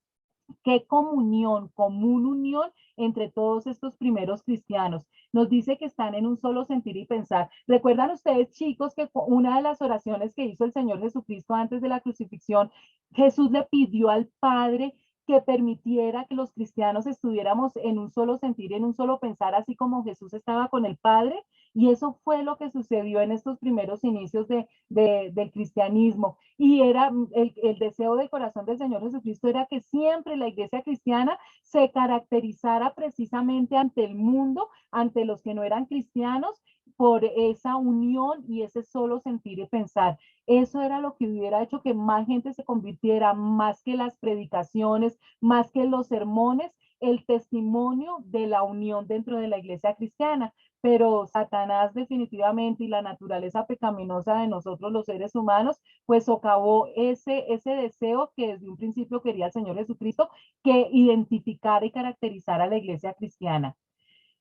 Qué comunión, común unión entre todos estos primeros cristianos. Nos dice que están en un solo sentir y pensar. ¿Recuerdan ustedes, chicos, que una de las oraciones que hizo el Señor Jesucristo antes de la crucifixión, Jesús le pidió al Padre que permitiera que los cristianos estuviéramos en un solo sentir, en un solo pensar, así como Jesús estaba con el Padre? Y eso fue lo que sucedió en estos primeros inicios del cristianismo. Y era el deseo del corazón del Señor Jesucristo era que siempre la iglesia cristiana se caracterizara precisamente ante el mundo, ante los que no eran cristianos, por esa unión y ese solo sentir y pensar. Eso era lo que hubiera hecho que más gente se convirtiera, más que las predicaciones, más que los sermones, el testimonio de la unión dentro de la iglesia cristiana. Pero Satanás definitivamente y la naturaleza pecaminosa de nosotros los seres humanos, pues socavó ese deseo que desde un principio quería el Señor Jesucristo, que identificara y caracterizara a la iglesia cristiana.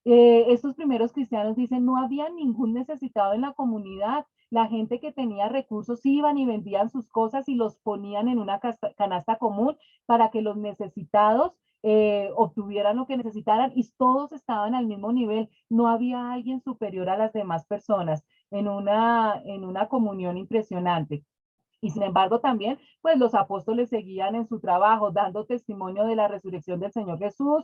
Estos primeros cristianos dicen, no había ningún necesitado en la comunidad. La gente que tenía recursos iban y vendían sus cosas y los ponían en una canasta común para que los necesitados obtuvieran lo que necesitaran y todos estaban al mismo nivel. No había alguien superior a las demás personas en una comunión impresionante. Y sin embargo también, pues los apóstoles seguían en su trabajo, dando testimonio de la resurrección del Señor Jesús,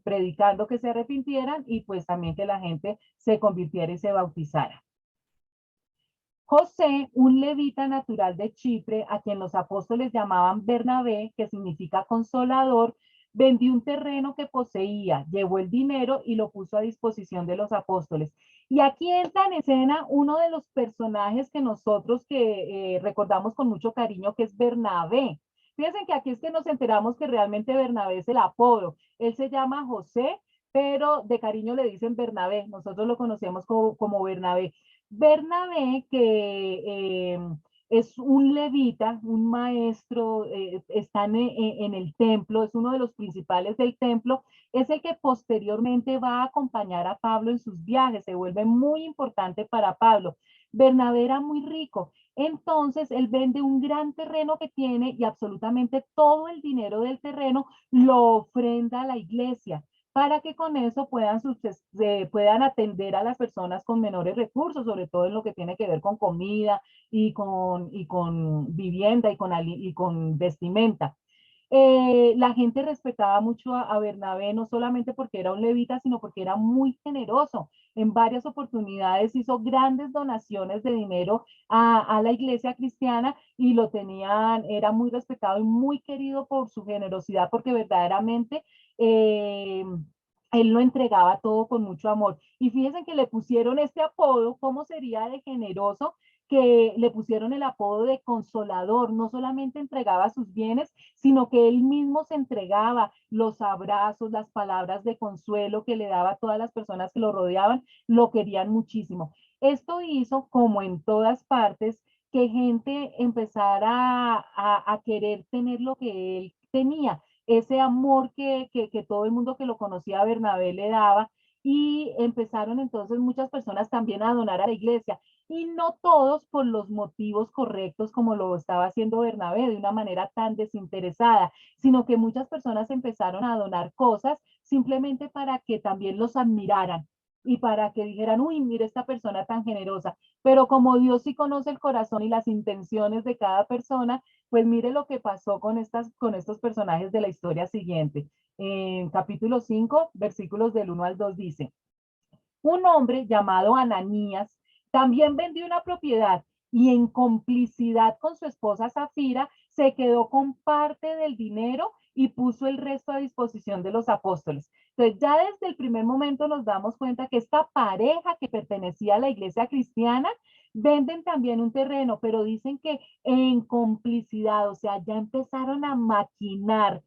predicando que se arrepintieran y pues también que la gente se convirtiera y se bautizara. José, un levita natural de Chipre, a quien los apóstoles llamaban Bernabé, que significa consolador, vendió un terreno que poseía, llevó el dinero y lo puso a disposición de los apóstoles. Y aquí entra en escena uno de los personajes que nosotros recordamos con mucho cariño, que es Bernabé. Fíjense que aquí es que nos enteramos que realmente Bernabé es el apodo. Él se llama José, pero de cariño le dicen Bernabé. Nosotros lo conocemos como Bernabé. Bernabé, que es un levita, un maestro, está en el templo, es uno de los principales del templo, es el que posteriormente va a acompañar a Pablo en sus viajes, se vuelve muy importante para Pablo. Bernabé era muy rico, entonces él vende un gran terreno que tiene y absolutamente todo el dinero del terreno lo ofrenda a la iglesia para que con eso puedan atender a las personas con menores recursos, sobre todo en lo que tiene que ver con comida y con vivienda y con vestimenta. La gente respetaba mucho a Bernabé, no solamente porque era un levita, sino porque era muy generoso. En varias oportunidades hizo grandes donaciones de dinero a la iglesia cristiana y lo tenían, era muy respetado y muy querido por su generosidad, porque verdaderamente eh, él lo entregaba todo con mucho amor. Y fíjense que le pusieron este apodo, ¿cómo sería de generoso? Que le pusieron el apodo de consolador, no solamente entregaba sus bienes, sino que él mismo se entregaba los abrazos, las palabras de consuelo que le daba a todas las personas que lo rodeaban, lo querían muchísimo. Esto hizo, como en todas partes, que gente empezara a querer tener lo que él tenía, ese amor que todo el mundo que lo conocía a Bernabé le daba, y empezaron entonces muchas personas también a donar a la iglesia y no todos por los motivos correctos como lo estaba haciendo Bernabé, de una manera tan desinteresada, sino que muchas personas empezaron a donar cosas simplemente para que también los admiraran y para que dijeran, uy, mire esta persona tan generosa. Pero como Dios sí conoce el corazón y las intenciones de cada persona, pues mire lo que pasó con estos personajes de la historia siguiente. En capítulo 5, versículos del 1 al 2 dice, un hombre llamado Ananías también vendió una propiedad y en complicidad con su esposa Zafira se quedó con parte del dinero y puso el resto a disposición de los apóstoles. Entonces ya desde el primer momento nos damos cuenta que esta pareja que pertenecía a la iglesia cristiana venden también un terreno, pero dicen que en complicidad, o sea, ya empezaron a maquinar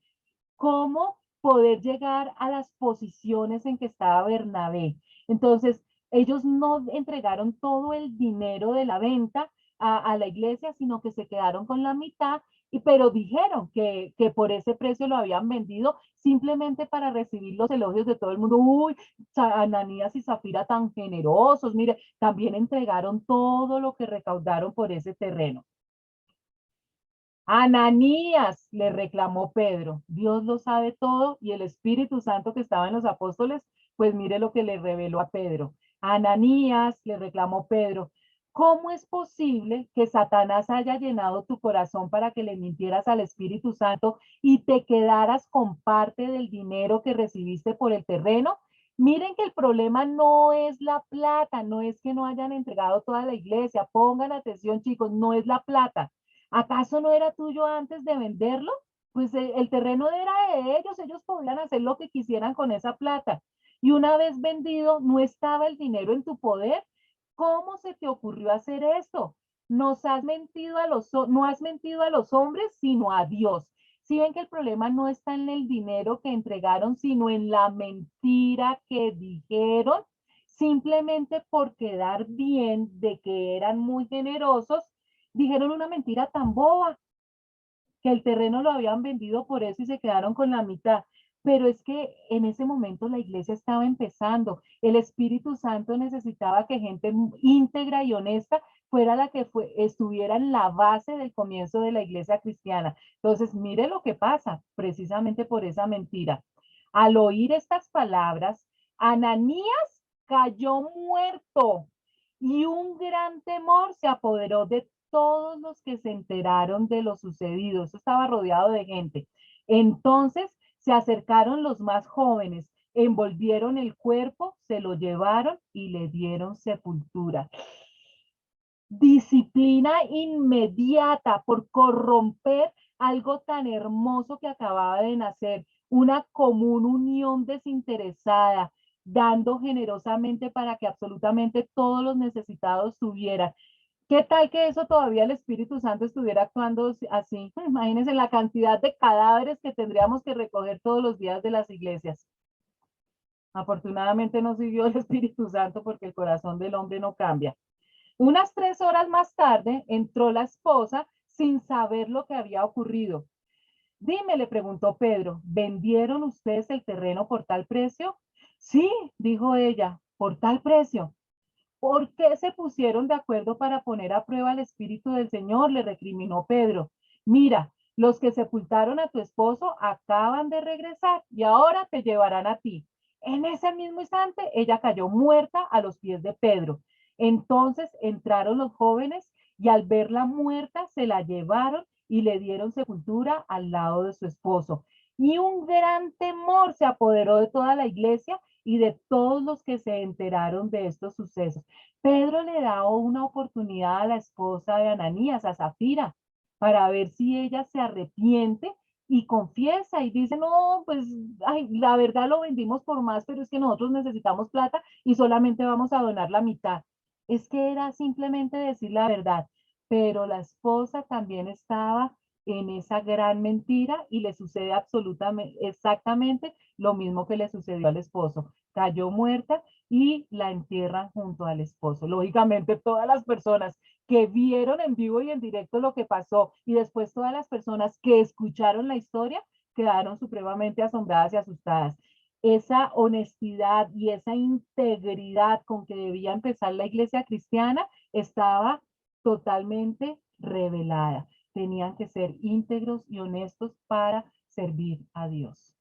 cómo poder llegar a las posiciones en que estaba Bernabé. Entonces, ellos no entregaron todo el dinero de la venta a la iglesia, sino que se quedaron con la mitad, pero dijeron que por ese precio lo habían vendido simplemente para recibir los elogios de todo el mundo. Uy, Ananías y Zafira tan generosos, mire, también entregaron todo lo que recaudaron por ese terreno. Ananías, le reclamó Pedro, Dios lo sabe todo y el Espíritu Santo que estaba en los apóstoles, pues mire lo que le reveló a Pedro. Ananías, le reclamó Pedro, ¿cómo es posible que Satanás haya llenado tu corazón para que le mintieras al Espíritu Santo y te quedaras con parte del dinero que recibiste por el terreno? Miren que el problema no es la plata, no es que no hayan entregado toda la iglesia, pongan atención chicos, no es la plata. ¿Acaso no era tuyo antes de venderlo? Pues el terreno era de ellos podían hacer lo que quisieran con esa plata. Y una vez vendido, no estaba el dinero en tu poder. ¿Cómo se te ocurrió hacer esto? No has mentido a los hombres, sino a Dios. Si ven que el problema no está en el dinero que entregaron, sino en la mentira que dijeron, simplemente por quedar bien de que eran muy generosos, dijeron una mentira tan boba que el terreno lo habían vendido por eso y se quedaron con la mitad. Pero es que en ese momento la iglesia estaba empezando. El Espíritu Santo necesitaba que gente íntegra y honesta fuera la que estuviera en la base del comienzo de la iglesia cristiana. Entonces, mire lo que pasa precisamente por esa mentira. Al oír estas palabras, Ananías cayó muerto y un gran temor se apoderó de todos los que se enteraron de lo sucedido. Eso estaba rodeado de gente. Entonces se acercaron los más jóvenes, envolvieron el cuerpo, se lo llevaron y le dieron sepultura. Disciplina inmediata por corromper algo tan hermoso que acababa de nacer, una común unión desinteresada, dando generosamente para que absolutamente todos los necesitados tuvieran. ¿Qué tal que eso todavía el Espíritu Santo estuviera actuando así? Imagínense la cantidad de cadáveres que tendríamos que recoger todos los días de las iglesias. Afortunadamente no siguió el Espíritu Santo porque el corazón del hombre no cambia. Unas 3 horas más tarde entró la esposa sin saber lo que había ocurrido. Dime, le preguntó Pedro, ¿vendieron ustedes el terreno por tal precio? Sí, dijo ella, por tal precio. ¿Por qué se pusieron de acuerdo para poner a prueba el Espíritu del Señor? Le recriminó Pedro. Mira, los que sepultaron a tu esposo acaban de regresar y ahora te llevarán a ti. En ese mismo instante, ella cayó muerta a los pies de Pedro. Entonces entraron los jóvenes y al verla muerta se la llevaron y le dieron sepultura al lado de su esposo. Y un gran temor se apoderó de toda la iglesia y de todos los que se enteraron de estos sucesos. Pedro le da una oportunidad a la esposa de Ananías, a Zafira, para ver si ella se arrepiente y confiesa y dice, no, pues, ay, la verdad lo vendimos por más, pero es que nosotros necesitamos plata y solamente vamos a donar la mitad. Es que era simplemente decir la verdad, pero la esposa también estaba en esa gran mentira y le sucede absolutamente, exactamente lo mismo que le sucedió al esposo. Cayó muerta y la entierran junto al esposo. Lógicamente, todas las personas que vieron en vivo y en directo lo que pasó y después todas las personas que escucharon la historia quedaron supremamente asombradas y asustadas. Esa honestidad y esa integridad con que debía empezar la iglesia cristiana estaba totalmente revelada. Tenían que ser íntegros y honestos para servir a Dios.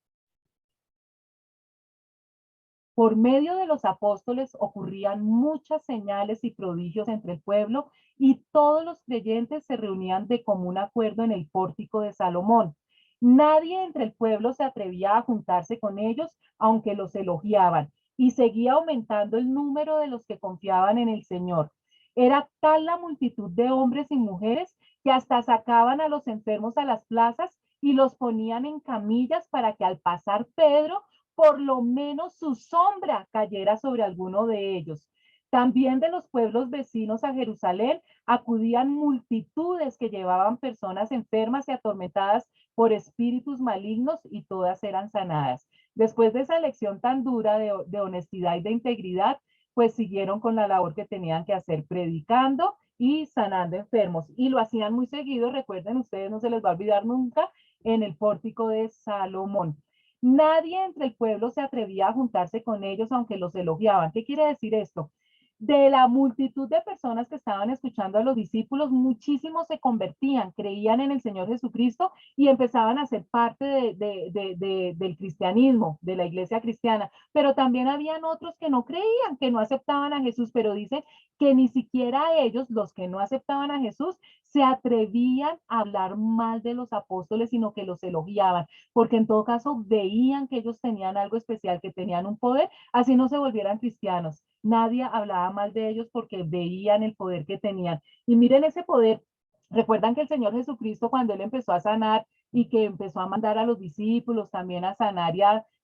Por medio de los apóstoles ocurrían muchas señales y prodigios entre el pueblo y todos los creyentes se reunían de común acuerdo en el pórtico de Salomón. Nadie entre el pueblo se atrevía a juntarse con ellos, aunque los elogiaban, y seguía aumentando el número de los que confiaban en el Señor. Era tal la multitud de hombres y mujeres que hasta sacaban a los enfermos a las plazas y los ponían en camillas para que al pasar Pedro por lo menos su sombra cayera sobre alguno de ellos. También de los pueblos vecinos a Jerusalén acudían multitudes que llevaban personas enfermas y atormentadas por espíritus malignos y todas eran sanadas. Después de esa lección tan dura de honestidad y de integridad, pues siguieron con la labor que tenían que hacer, predicando y sanando enfermos. Y lo hacían muy seguido, recuerden ustedes, no se les va a olvidar nunca, en el pórtico de Salomón. Nadie entre el pueblo se atrevía a juntarse con ellos, aunque los elogiaban. ¿Qué quiere decir esto? De la multitud de personas que estaban escuchando a los discípulos, muchísimos se convertían, creían en el Señor Jesucristo y empezaban a ser parte del cristianismo, de la iglesia cristiana. Pero también habían otros que no creían, que no aceptaban a Jesús, pero dice que ni siquiera ellos, los que no aceptaban a Jesús, se atrevían a hablar mal de los apóstoles, sino que los elogiaban, porque en todo caso veían que ellos tenían algo especial, que tenían un poder, así no se volvieran cristianos. Nadie hablaba mal de ellos porque veían el poder que tenían. Y miren ese poder. Recuerdan que el Señor Jesucristo, cuando Él empezó a sanar y que empezó a mandar a los discípulos también a sanar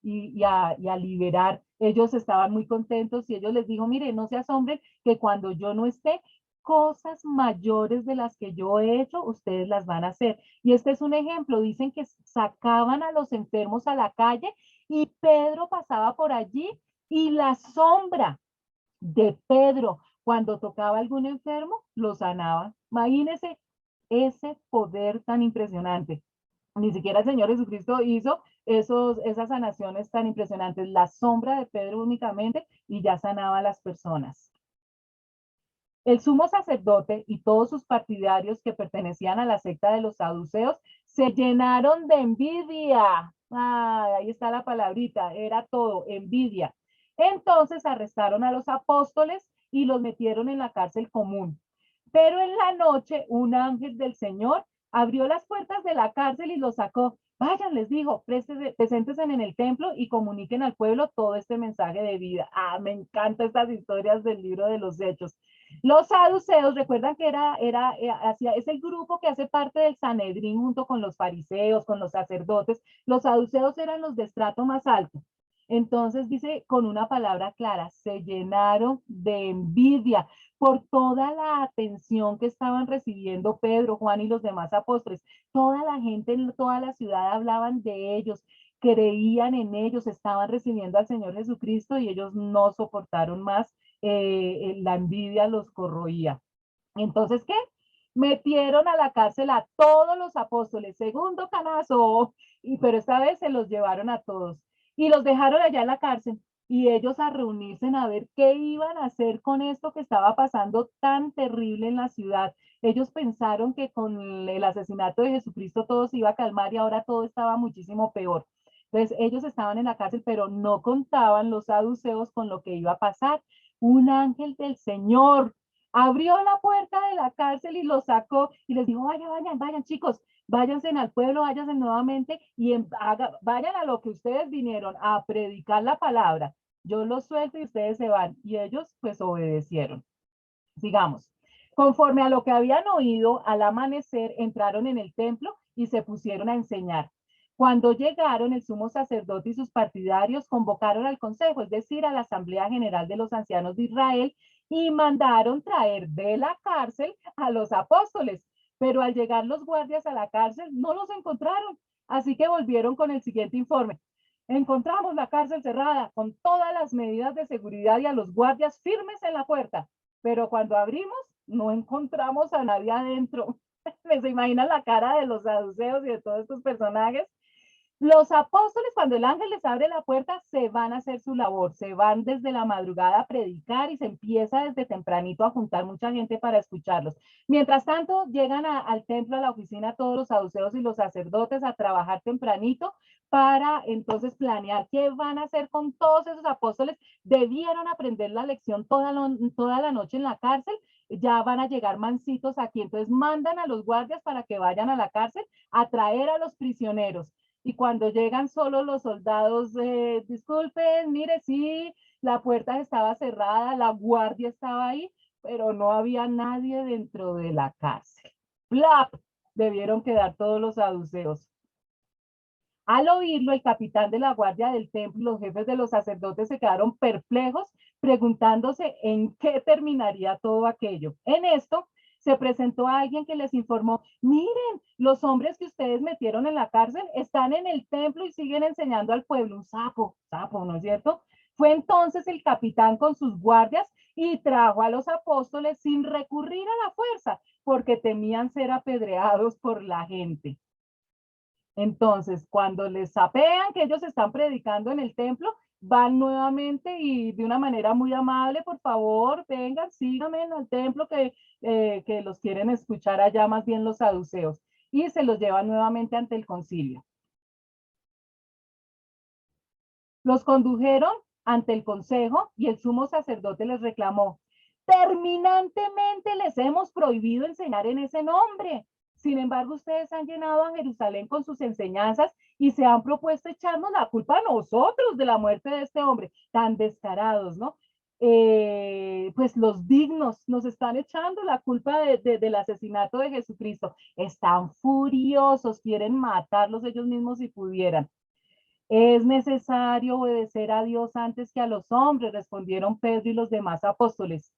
y a liberar, ellos estaban muy contentos y ellos les dijo, mire, no se asombren que cuando yo no esté, cosas mayores de las que yo he hecho, ustedes las van a hacer. Y este es un ejemplo, dicen que sacaban a los enfermos a la calle y Pedro pasaba por allí y la sombra de Pedro cuando tocaba a algún enfermo lo sanaba. Imagínense ese poder tan impresionante. Ni siquiera el Señor Jesucristo hizo esas sanaciones tan impresionantes. La sombra de Pedro únicamente y ya sanaba a las personas. El sumo sacerdote y todos sus partidarios que pertenecían a la secta de los saduceos se llenaron de envidia. Ahí está la palabrita, era todo, envidia. Entonces arrestaron a los apóstoles y los metieron en la cárcel común. Pero en la noche un ángel del Señor abrió las puertas de la cárcel y los sacó. Vayan, les dijo, preséntense en el templo y comuniquen al pueblo todo este mensaje de vida. Me encantan estas historias del libro de los Hechos. Los saduceos, recuerdan que es el grupo que hace parte del Sanedrín junto con los fariseos, con los sacerdotes. Los saduceos eran los de estrato más alto. Entonces dice con una palabra clara, se llenaron de envidia por toda la atención que estaban recibiendo Pedro, Juan y los demás apóstoles. Toda la gente en toda la ciudad hablaban de ellos, creían en ellos, estaban recibiendo al Señor Jesucristo y ellos no soportaron más, la envidia los corroía. Entonces, ¿qué? Metieron a la cárcel a todos los apóstoles, segundo canazo, pero esta vez se los llevaron a todos y los dejaron allá en la cárcel y ellos a reunirse a ver qué iban a hacer con esto que estaba pasando tan terrible en la ciudad. Ellos pensaron que con el asesinato de Jesucristo todo se iba a calmar y ahora todo estaba muchísimo peor. Entonces ellos estaban en la cárcel, pero no contaban los saduceos con lo que iba a pasar. Un ángel del Señor abrió la puerta de la cárcel y los sacó y les dijo, vayan chicos, váyanse al pueblo, váyanse nuevamente y vayan a lo que ustedes vinieron, a predicar la palabra. Yo los suelto y ustedes se van. Y ellos pues obedecieron. Sigamos. Conforme a lo que habían oído, al amanecer entraron en el templo y se pusieron a enseñar. Cuando llegaron, el sumo sacerdote y sus partidarios convocaron al consejo, es decir, a la Asamblea General de los Ancianos de Israel, y mandaron traer de la cárcel a los apóstoles. Pero al llegar los guardias a la cárcel, no los encontraron. Así que volvieron con el siguiente informe. Encontramos la cárcel cerrada con todas las medidas de seguridad y a los guardias firmes en la puerta. Pero cuando abrimos, no encontramos a nadie adentro. ¿Se imaginan la cara de los saduceos y de todos estos personajes? Los apóstoles, cuando el ángel les abre la puerta, se van a hacer su labor, se van desde la madrugada a predicar y se empieza desde tempranito a juntar mucha gente para escucharlos. Mientras tanto, llegan al templo, a la oficina, todos los saduceos y los sacerdotes a trabajar tempranito para entonces planear qué van a hacer con todos esos apóstoles. Debieron aprender la lección toda la noche en la cárcel, ya van a llegar mansitos aquí, entonces mandan a los guardias para que vayan a la cárcel a traer a los prisioneros. Y cuando llegan solo los soldados, disculpen, mire, sí, la puerta estaba cerrada, la guardia estaba ahí, pero no había nadie dentro de la cárcel. ¡Plap! Debieron quedar todos los saduceos. Al oírlo, el capitán de la guardia del templo y los jefes de los sacerdotes se quedaron perplejos, preguntándose en qué terminaría todo aquello. En esto, se presentó a alguien que les informó, miren, los hombres que ustedes metieron en la cárcel están en el templo y siguen enseñando al pueblo. Un sapo, ¿no es cierto? Fue entonces el capitán con sus guardias y trajo a los apóstoles sin recurrir a la fuerza, porque temían ser apedreados por la gente. Entonces, cuando les sapean que ellos están predicando en el templo, van nuevamente y de una manera muy amable, por favor, vengan, síganme al templo que los quieren escuchar allá, más bien los saduceos, y se los llevan nuevamente ante el concilio. Los condujeron ante el consejo y el sumo sacerdote les reclamó, terminantemente les hemos prohibido enseñar en ese nombre. Sin embargo, ustedes han llenado a Jerusalén con sus enseñanzas y se han propuesto echarnos la culpa a nosotros de la muerte de este hombre, tan descarados, ¿no? Pues los dignos nos están echando la culpa del asesinato de Jesucristo. Están furiosos, quieren matarlos ellos mismos si pudieran. Es necesario obedecer a Dios antes que a los hombres, respondieron Pedro y los demás apóstoles.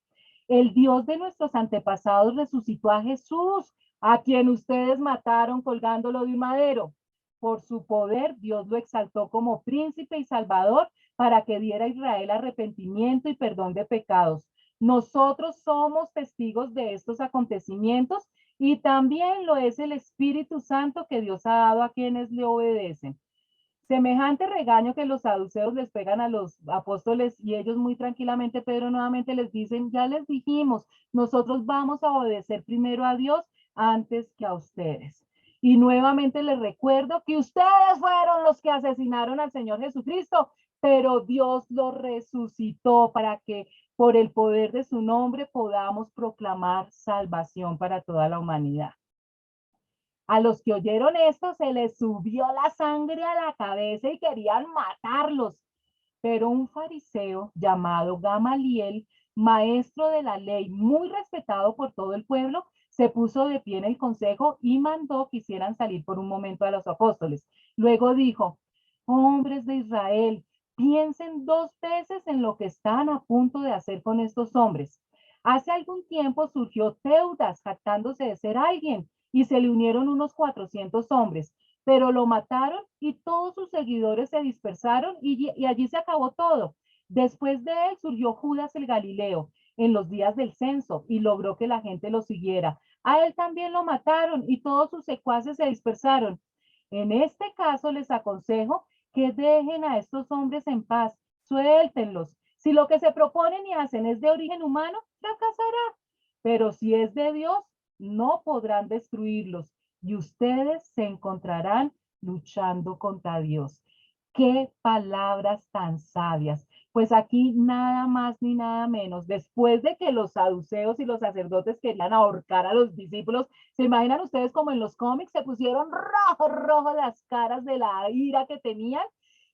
El Dios de nuestros antepasados resucitó a Jesús, a quien ustedes mataron colgándolo de un madero. Por su poder, Dios lo exaltó como príncipe y salvador para que diera a Israel arrepentimiento y perdón de pecados. Nosotros somos testigos de estos acontecimientos y también lo es el Espíritu Santo que Dios ha dado a quienes le obedecen. Semejante regaño que los saduceos les pegan a los apóstoles y ellos muy tranquilamente, Pedro nuevamente les dicen, ya les dijimos, nosotros vamos a obedecer primero a Dios antes que a ustedes. Y nuevamente les recuerdo que ustedes fueron los que asesinaron al Señor Jesucristo, pero Dios lo resucitó para que por el poder de su nombre podamos proclamar salvación para toda la humanidad. A los que oyeron esto se les subió la sangre a la cabeza y querían matarlos. Pero un fariseo llamado Gamaliel, maestro de la ley, muy respetado por todo el pueblo, se puso de pie en el consejo y mandó que hicieran salir por un momento a los apóstoles. Luego dijo, hombres de Israel, piensen 2 veces en lo que están a punto de hacer con estos hombres. Hace algún tiempo surgió Teudas jactándose de ser alguien y se le unieron unos 400 hombres, pero lo mataron y todos sus seguidores se dispersaron y allí se acabó todo. Después de él surgió Judas el Galileo. en los días del censo y logró que la gente lo siguiera. A él también lo mataron y todos sus secuaces se dispersaron. En este caso les aconsejo que dejen a estos hombres en paz, suéltenlos. Si lo que se proponen y hacen es de origen humano, fracasará. Pero si es de Dios, no podrán destruirlos y ustedes se encontrarán luchando contra Dios. Qué palabras tan sabias. Pues aquí nada más ni nada menos, después de que los saduceos y los sacerdotes querían ahorcar a los discípulos, ¿se imaginan ustedes como en los cómics se pusieron rojo las caras de la ira que tenían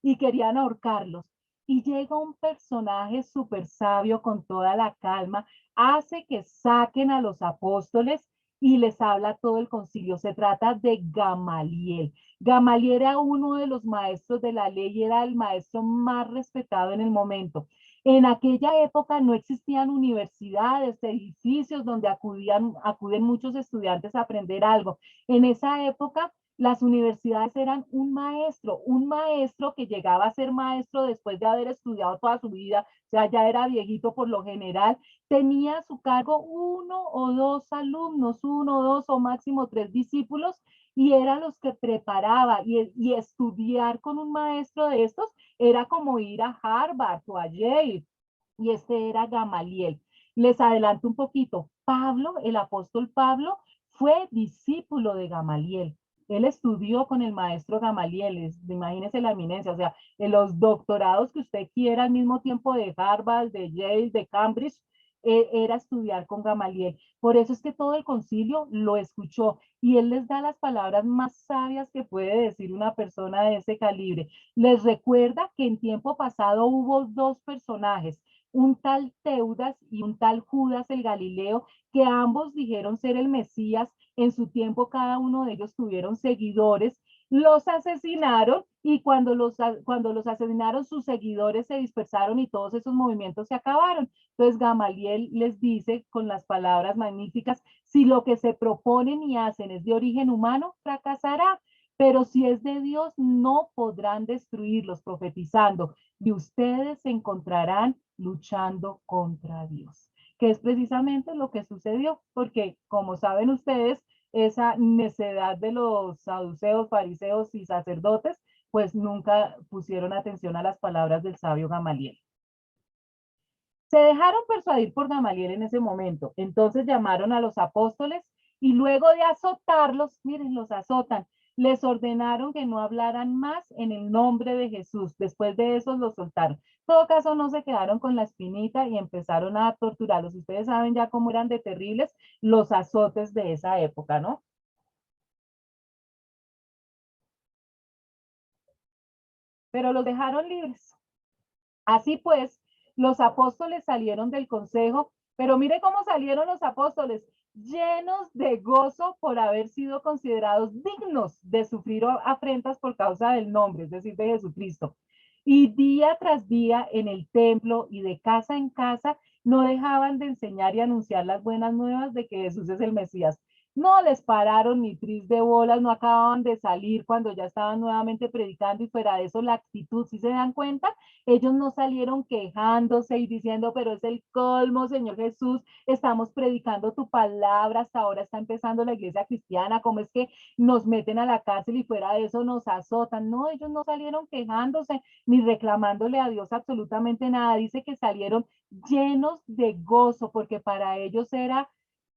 y querían ahorcarlos? Y llega un personaje súper sabio con toda la calma, hace que saquen a los apóstoles y les habla todo el concilio. Se trata de Gamaliel. Gamaliel era uno de los maestros de la ley y era el maestro más respetado en el momento. En aquella época no existían universidades, edificios donde acuden muchos estudiantes a aprender algo. En esa época las universidades eran un maestro que llegaba a ser maestro después de haber estudiado toda su vida, o sea, ya era viejito por lo general, tenía a su cargo uno o dos alumnos, uno, dos o máximo tres discípulos, y eran los que preparaba, y estudiar con un maestro de estos era como ir a Harvard o a Yale, y este era Gamaliel. Les adelanto un poquito, Pablo, el apóstol Pablo, fue discípulo de Gamaliel. Él estudió con el maestro Gamaliel, imagínense la eminencia, o sea, en los doctorados que usted quiera al mismo tiempo de Harvard, de Yale, de Cambridge, era estudiar con Gamaliel. Por eso es que todo el concilio lo escuchó y él les da las palabras más sabias que puede decir una persona de ese calibre. Les recuerda que en tiempo pasado hubo dos personajes, un tal Teudas y un tal Judas el Galileo, que ambos dijeron ser el Mesías. En su tiempo cada uno de ellos tuvieron seguidores, los asesinaron y cuando los asesinaron sus seguidores se dispersaron y todos esos movimientos se acabaron. Entonces Gamaliel les dice con las palabras magníficas, si lo que se proponen y hacen es de origen humano, fracasará, pero si es de Dios, no podrán destruirlos, profetizando, y ustedes se encontrarán luchando contra Dios, que es precisamente lo que sucedió, porque como saben ustedes, esa necedad de los saduceos, fariseos y sacerdotes, pues nunca pusieron atención a las palabras del sabio Gamaliel. Se dejaron persuadir por Gamaliel en ese momento. Entonces llamaron a los apóstoles y luego de azotarlos, miren, los azotan, les ordenaron que no hablaran más en el nombre de Jesús. Después de eso los soltaron. En todo caso, no se quedaron con la espinita y empezaron a torturarlos. Ustedes saben ya cómo eran de terribles los azotes de esa época, ¿no? Pero los dejaron libres. Así pues, los apóstoles salieron del consejo, pero mire cómo salieron los apóstoles, llenos de gozo por haber sido considerados dignos de sufrir afrentas por causa del nombre, es decir, de Jesucristo. Y día tras día en el templo y de casa en casa no dejaban de enseñar y anunciar las buenas nuevas de que Jesús es el Mesías. No les pararon ni tris de bolas, no acababan de salir cuando ya estaban nuevamente predicando y fuera de eso la actitud, si se dan cuenta, ellos no salieron quejándose y diciendo, pero es el colmo, Señor Jesús, estamos predicando tu palabra, hasta ahora está empezando la iglesia cristiana, ¿cómo es que nos meten a la cárcel y fuera de eso nos azotan? No, ellos no salieron quejándose ni reclamándole a Dios absolutamente nada, dice que salieron llenos de gozo, porque para ellos era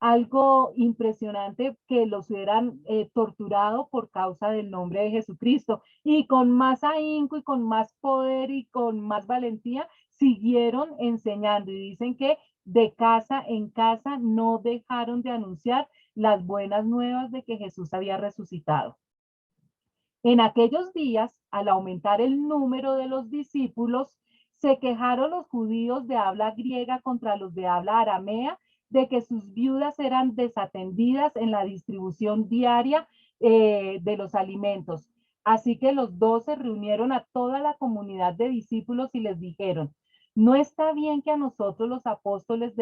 algo impresionante que los hubieran torturado por causa del nombre de Jesucristo. Y con más ahínco y con más poder y con más valentía siguieron enseñando y dicen que de casa en casa no dejaron de anunciar las buenas nuevas de que Jesús había resucitado. En aquellos días, al aumentar el número de los discípulos, se quejaron los judíos de habla griega contra los de habla aramea de que sus viudas eran desatendidas en la distribución diaria de los alimentos. Así que los 12 reunieron a toda la comunidad de discípulos y les dijeron, no está bien que a nosotros los apóstoles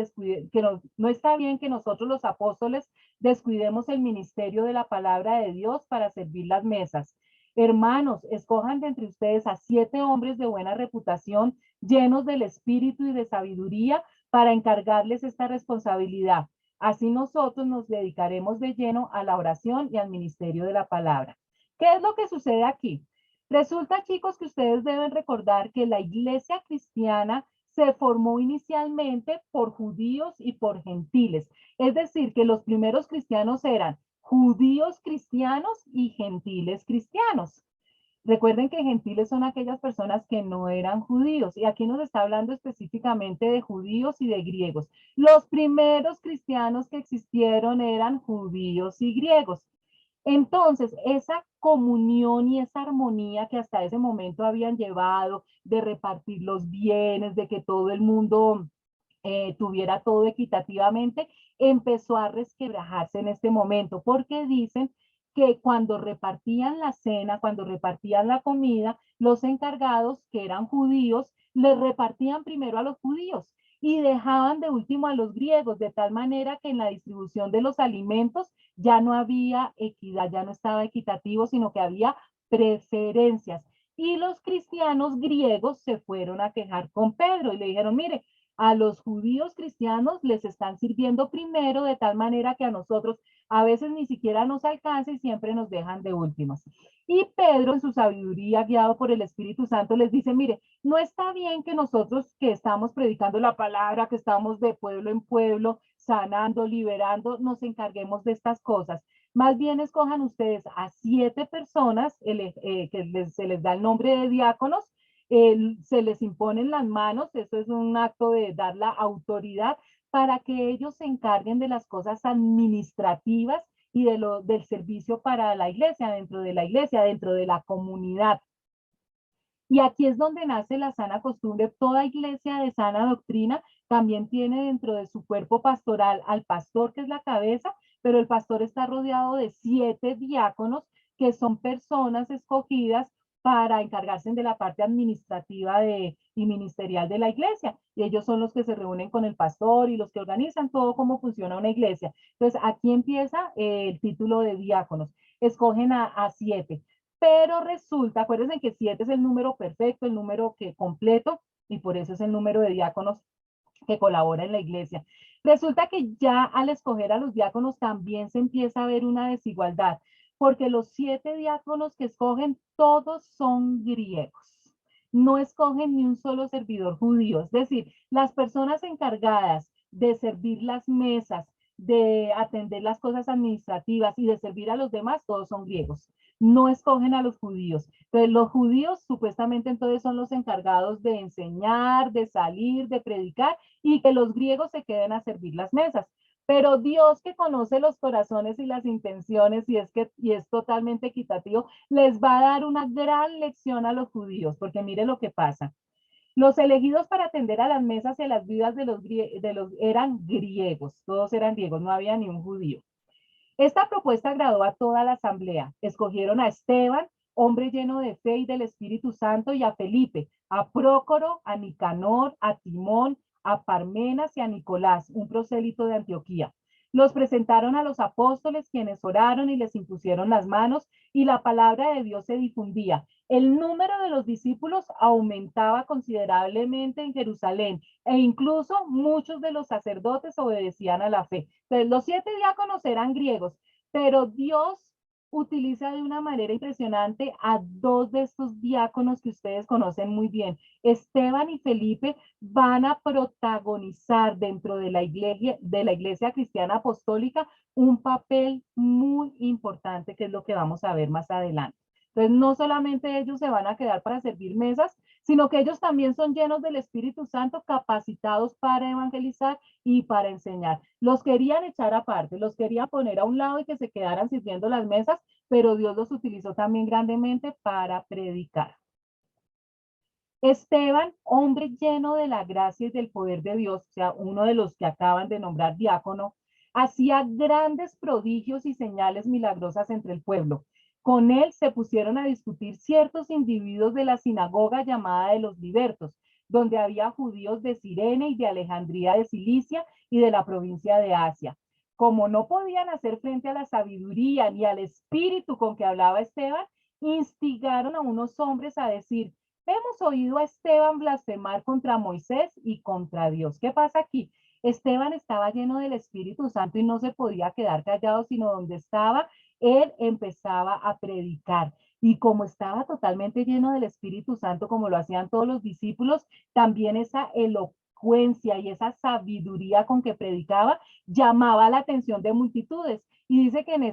no está bien que nosotros los apóstoles descuidemos el ministerio de la palabra de Dios para servir las mesas. Hermanos, escojan de entre ustedes a 7 hombres de buena reputación, llenos del espíritu y de sabiduría, para encargarles esta responsabilidad. Así nosotros nos dedicaremos de lleno a la oración y al ministerio de la palabra. ¿Qué es lo que sucede aquí? Resulta, chicos, que ustedes deben recordar que la iglesia cristiana se formó inicialmente por judíos y por gentiles. Es decir, que los primeros cristianos eran judíos cristianos y gentiles cristianos. Recuerden que gentiles son aquellas personas que no eran judíos, y aquí nos está hablando específicamente de judíos y de griegos. Los primeros cristianos que existieron eran judíos y griegos. Entonces, esa comunión y esa armonía que hasta ese momento habían llevado de repartir los bienes, de que todo el mundo tuviera todo equitativamente, empezó a resquebrajarse en este momento, porque dicen que cuando repartían la cena, cuando repartían la comida, los encargados, que eran judíos, les repartían primero a los judíos y dejaban de último a los griegos, de tal manera que en la distribución de los alimentos ya no había equidad, ya no estaba equitativo, sino que había preferencias. Y los cristianos griegos se fueron a quejar con Pedro y le dijeron, mire, a los judíos cristianos les están sirviendo primero, de tal manera que a nosotros a veces ni siquiera nos alcanza y siempre nos dejan de últimos. Y Pedro, en su sabiduría, guiado por el Espíritu Santo, les dice, mire, no está bien que nosotros que estamos predicando la palabra, que estamos de pueblo en pueblo, sanando, liberando, nos encarguemos de estas cosas. Más bien escojan ustedes a 7 personas se les da el nombre de diáconos, se les imponen las manos, eso es un acto de dar la autoridad para que ellos se encarguen de las cosas administrativas y del servicio para la iglesia, dentro de la comunidad. Y aquí es donde nace la sana costumbre. Toda iglesia de sana doctrina también tiene dentro de su cuerpo pastoral al pastor, que es la cabeza, pero el pastor está rodeado de 7 diáconos, que son personas escogidas para encargarse de la parte administrativa y ministerial de la iglesia. Y ellos son los que se reúnen con el pastor y los que organizan todo cómo funciona una iglesia. Entonces, aquí empieza el título de diáconos. Escogen a 7. Pero resulta, acuérdense que 7 es el número perfecto, el número que completo, y por eso es el número de diáconos que colabora en la iglesia. Resulta que ya al escoger a los diáconos también se empieza a ver una desigualdad, porque los 7 diáconos que escogen, todos son griegos. No escogen ni un solo servidor judío. Es decir, las personas encargadas de servir las mesas, de atender las cosas administrativas y de servir a los demás, todos son griegos. No escogen a los judíos. Entonces, los judíos supuestamente entonces son los encargados de enseñar, de salir, de predicar, y que los griegos se queden a servir las mesas. Pero Dios, que conoce los corazones y las intenciones y es totalmente equitativo, les va a dar una gran lección a los judíos, porque mire lo que pasa. Los elegidos para atender a las mesas y a las vidas eran griegos, todos eran griegos, no había ni un judío. Esta propuesta agradó a toda la asamblea. Escogieron a Esteban, hombre lleno de fe y del Espíritu Santo, y a Felipe, a Prócoro, a Nicanor, a Timón, a Parmenas y a Nicolás, un prosélito de Antioquía. Los presentaron a los apóstoles, quienes oraron y les impusieron las manos, y la palabra de Dios se difundía. El número de los discípulos aumentaba considerablemente en Jerusalén, e incluso muchos de los sacerdotes obedecían a la fe. Entonces, los 7 diáconos eran griegos, pero Dios utiliza de una manera impresionante a 2 de estos diáconos que ustedes conocen muy bien. Esteban y Felipe van a protagonizar dentro de la iglesia cristiana apostólica un papel muy importante, que es lo que vamos a ver más adelante. Entonces, no solamente ellos se van a quedar para servir mesas, sino que ellos también son llenos del Espíritu Santo, capacitados para evangelizar y para enseñar. Los querían echar aparte, los querían poner a un lado y que se quedaran sirviendo las mesas, pero Dios los utilizó también grandemente para predicar. Esteban, hombre lleno de la gracia y del poder de Dios, o sea, uno de los que acaban de nombrar diácono, hacía grandes prodigios y señales milagrosas entre el pueblo. Con él se pusieron a discutir ciertos individuos de la sinagoga llamada de los libertos, donde había judíos de Cirene y de Alejandría de Cilicia y de la provincia de Asia. Como no podían hacer frente a la sabiduría ni al espíritu con que hablaba Esteban, instigaron a unos hombres a decir: Hemos oído a Esteban blasfemar contra Moisés y contra Dios. ¿Qué pasa aquí? Esteban estaba lleno del Espíritu Santo y no se podía quedar callado, sino donde estaba, él empezaba a predicar. Y como estaba totalmente lleno del Espíritu Santo, como lo hacían todos los discípulos, también esa elocuencia y esa sabiduría con que predicaba llamaba la atención de multitudes. Y dice que en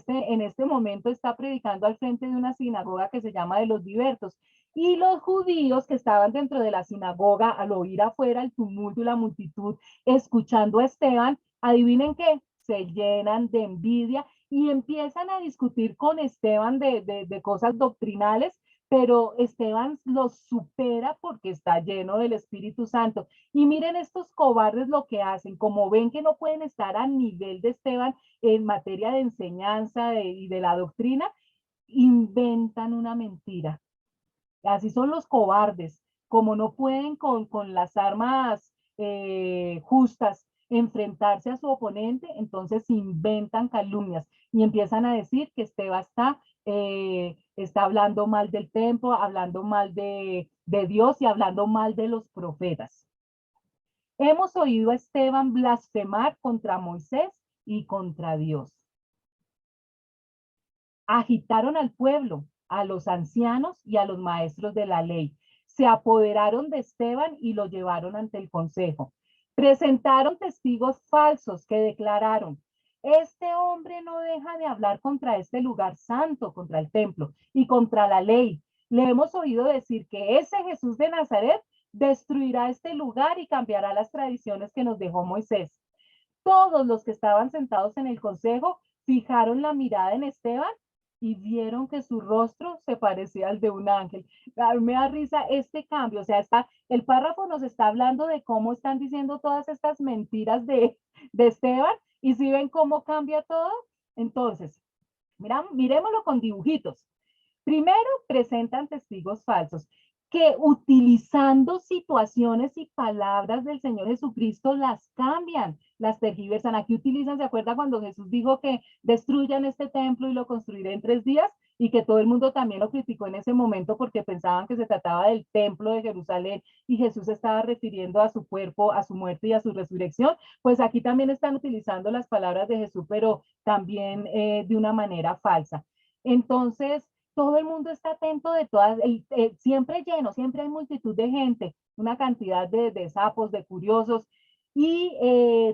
este momento está predicando al frente de una sinagoga que se llama de los Libertos. Y los judíos que estaban dentro de la sinagoga, al oír afuera el tumulto y la multitud, escuchando a Esteban, adivinen qué, se llenan de envidia y empiezan a discutir con Esteban de cosas doctrinales, pero Esteban los supera porque está lleno del Espíritu Santo. Y miren estos cobardes lo que hacen, como ven que no pueden estar a nivel de Esteban en materia de enseñanza y de la doctrina, inventan una mentira. Así son los cobardes, como no pueden con las armas justas enfrentarse a su oponente, entonces inventan calumnias y empiezan a decir que Esteban está hablando mal del templo, hablando mal de Dios y hablando mal de los profetas. Hemos oído a Esteban blasfemar contra Moisés y contra Dios. Agitaron al pueblo, a los ancianos y a los maestros de la ley. Se apoderaron de Esteban y lo llevaron ante el consejo. Presentaron testigos falsos que declararon: este hombre no deja de hablar contra este lugar santo, contra el templo y contra la ley. Le hemos oído decir que ese Jesús de Nazaret destruirá este lugar y cambiará las tradiciones que nos dejó Moisés. Todos los que estaban sentados en el consejo fijaron la mirada en Esteban y vieron que su rostro se parecía al de un ángel. A mí me da risa este cambio, o sea, el párrafo nos está hablando de cómo están diciendo todas estas mentiras de Esteban, y si ven cómo cambia todo, entonces, miremoslo con dibujitos. Primero, presentan testigos falsos que utilizando situaciones y palabras del Señor Jesucristo las cambian, las tergiversan. Aquí utilizan, ¿se acuerda cuando Jesús dijo que destruyan este templo y lo construiré en 3 días? Y que todo el mundo también lo criticó en ese momento porque pensaban que se trataba del templo de Jerusalén y Jesús estaba refiriendo a su cuerpo, a su muerte y a su resurrección. Pues aquí también están utilizando las palabras de Jesús, pero también de una manera falsa. Entonces, todo el mundo está atento de todas, siempre lleno, siempre hay multitud de gente, una cantidad de sapos, de curiosos, y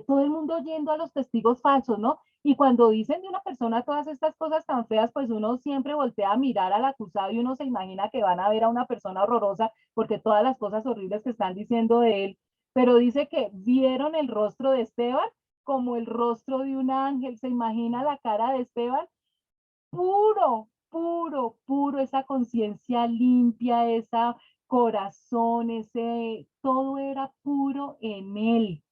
todo el mundo yendo a los testigos falsos, ¿no? Y cuando dicen de una persona todas estas cosas tan feas, pues uno siempre voltea a mirar al acusado y uno se imagina que van a ver a una persona horrorosa porque todas las cosas horribles que están diciendo de él, pero dice que vieron el rostro de Esteban como el rostro de un ángel, se imagina la cara de Esteban, puro, puro, puro, esa conciencia limpia, ese corazón, todo era puro en él.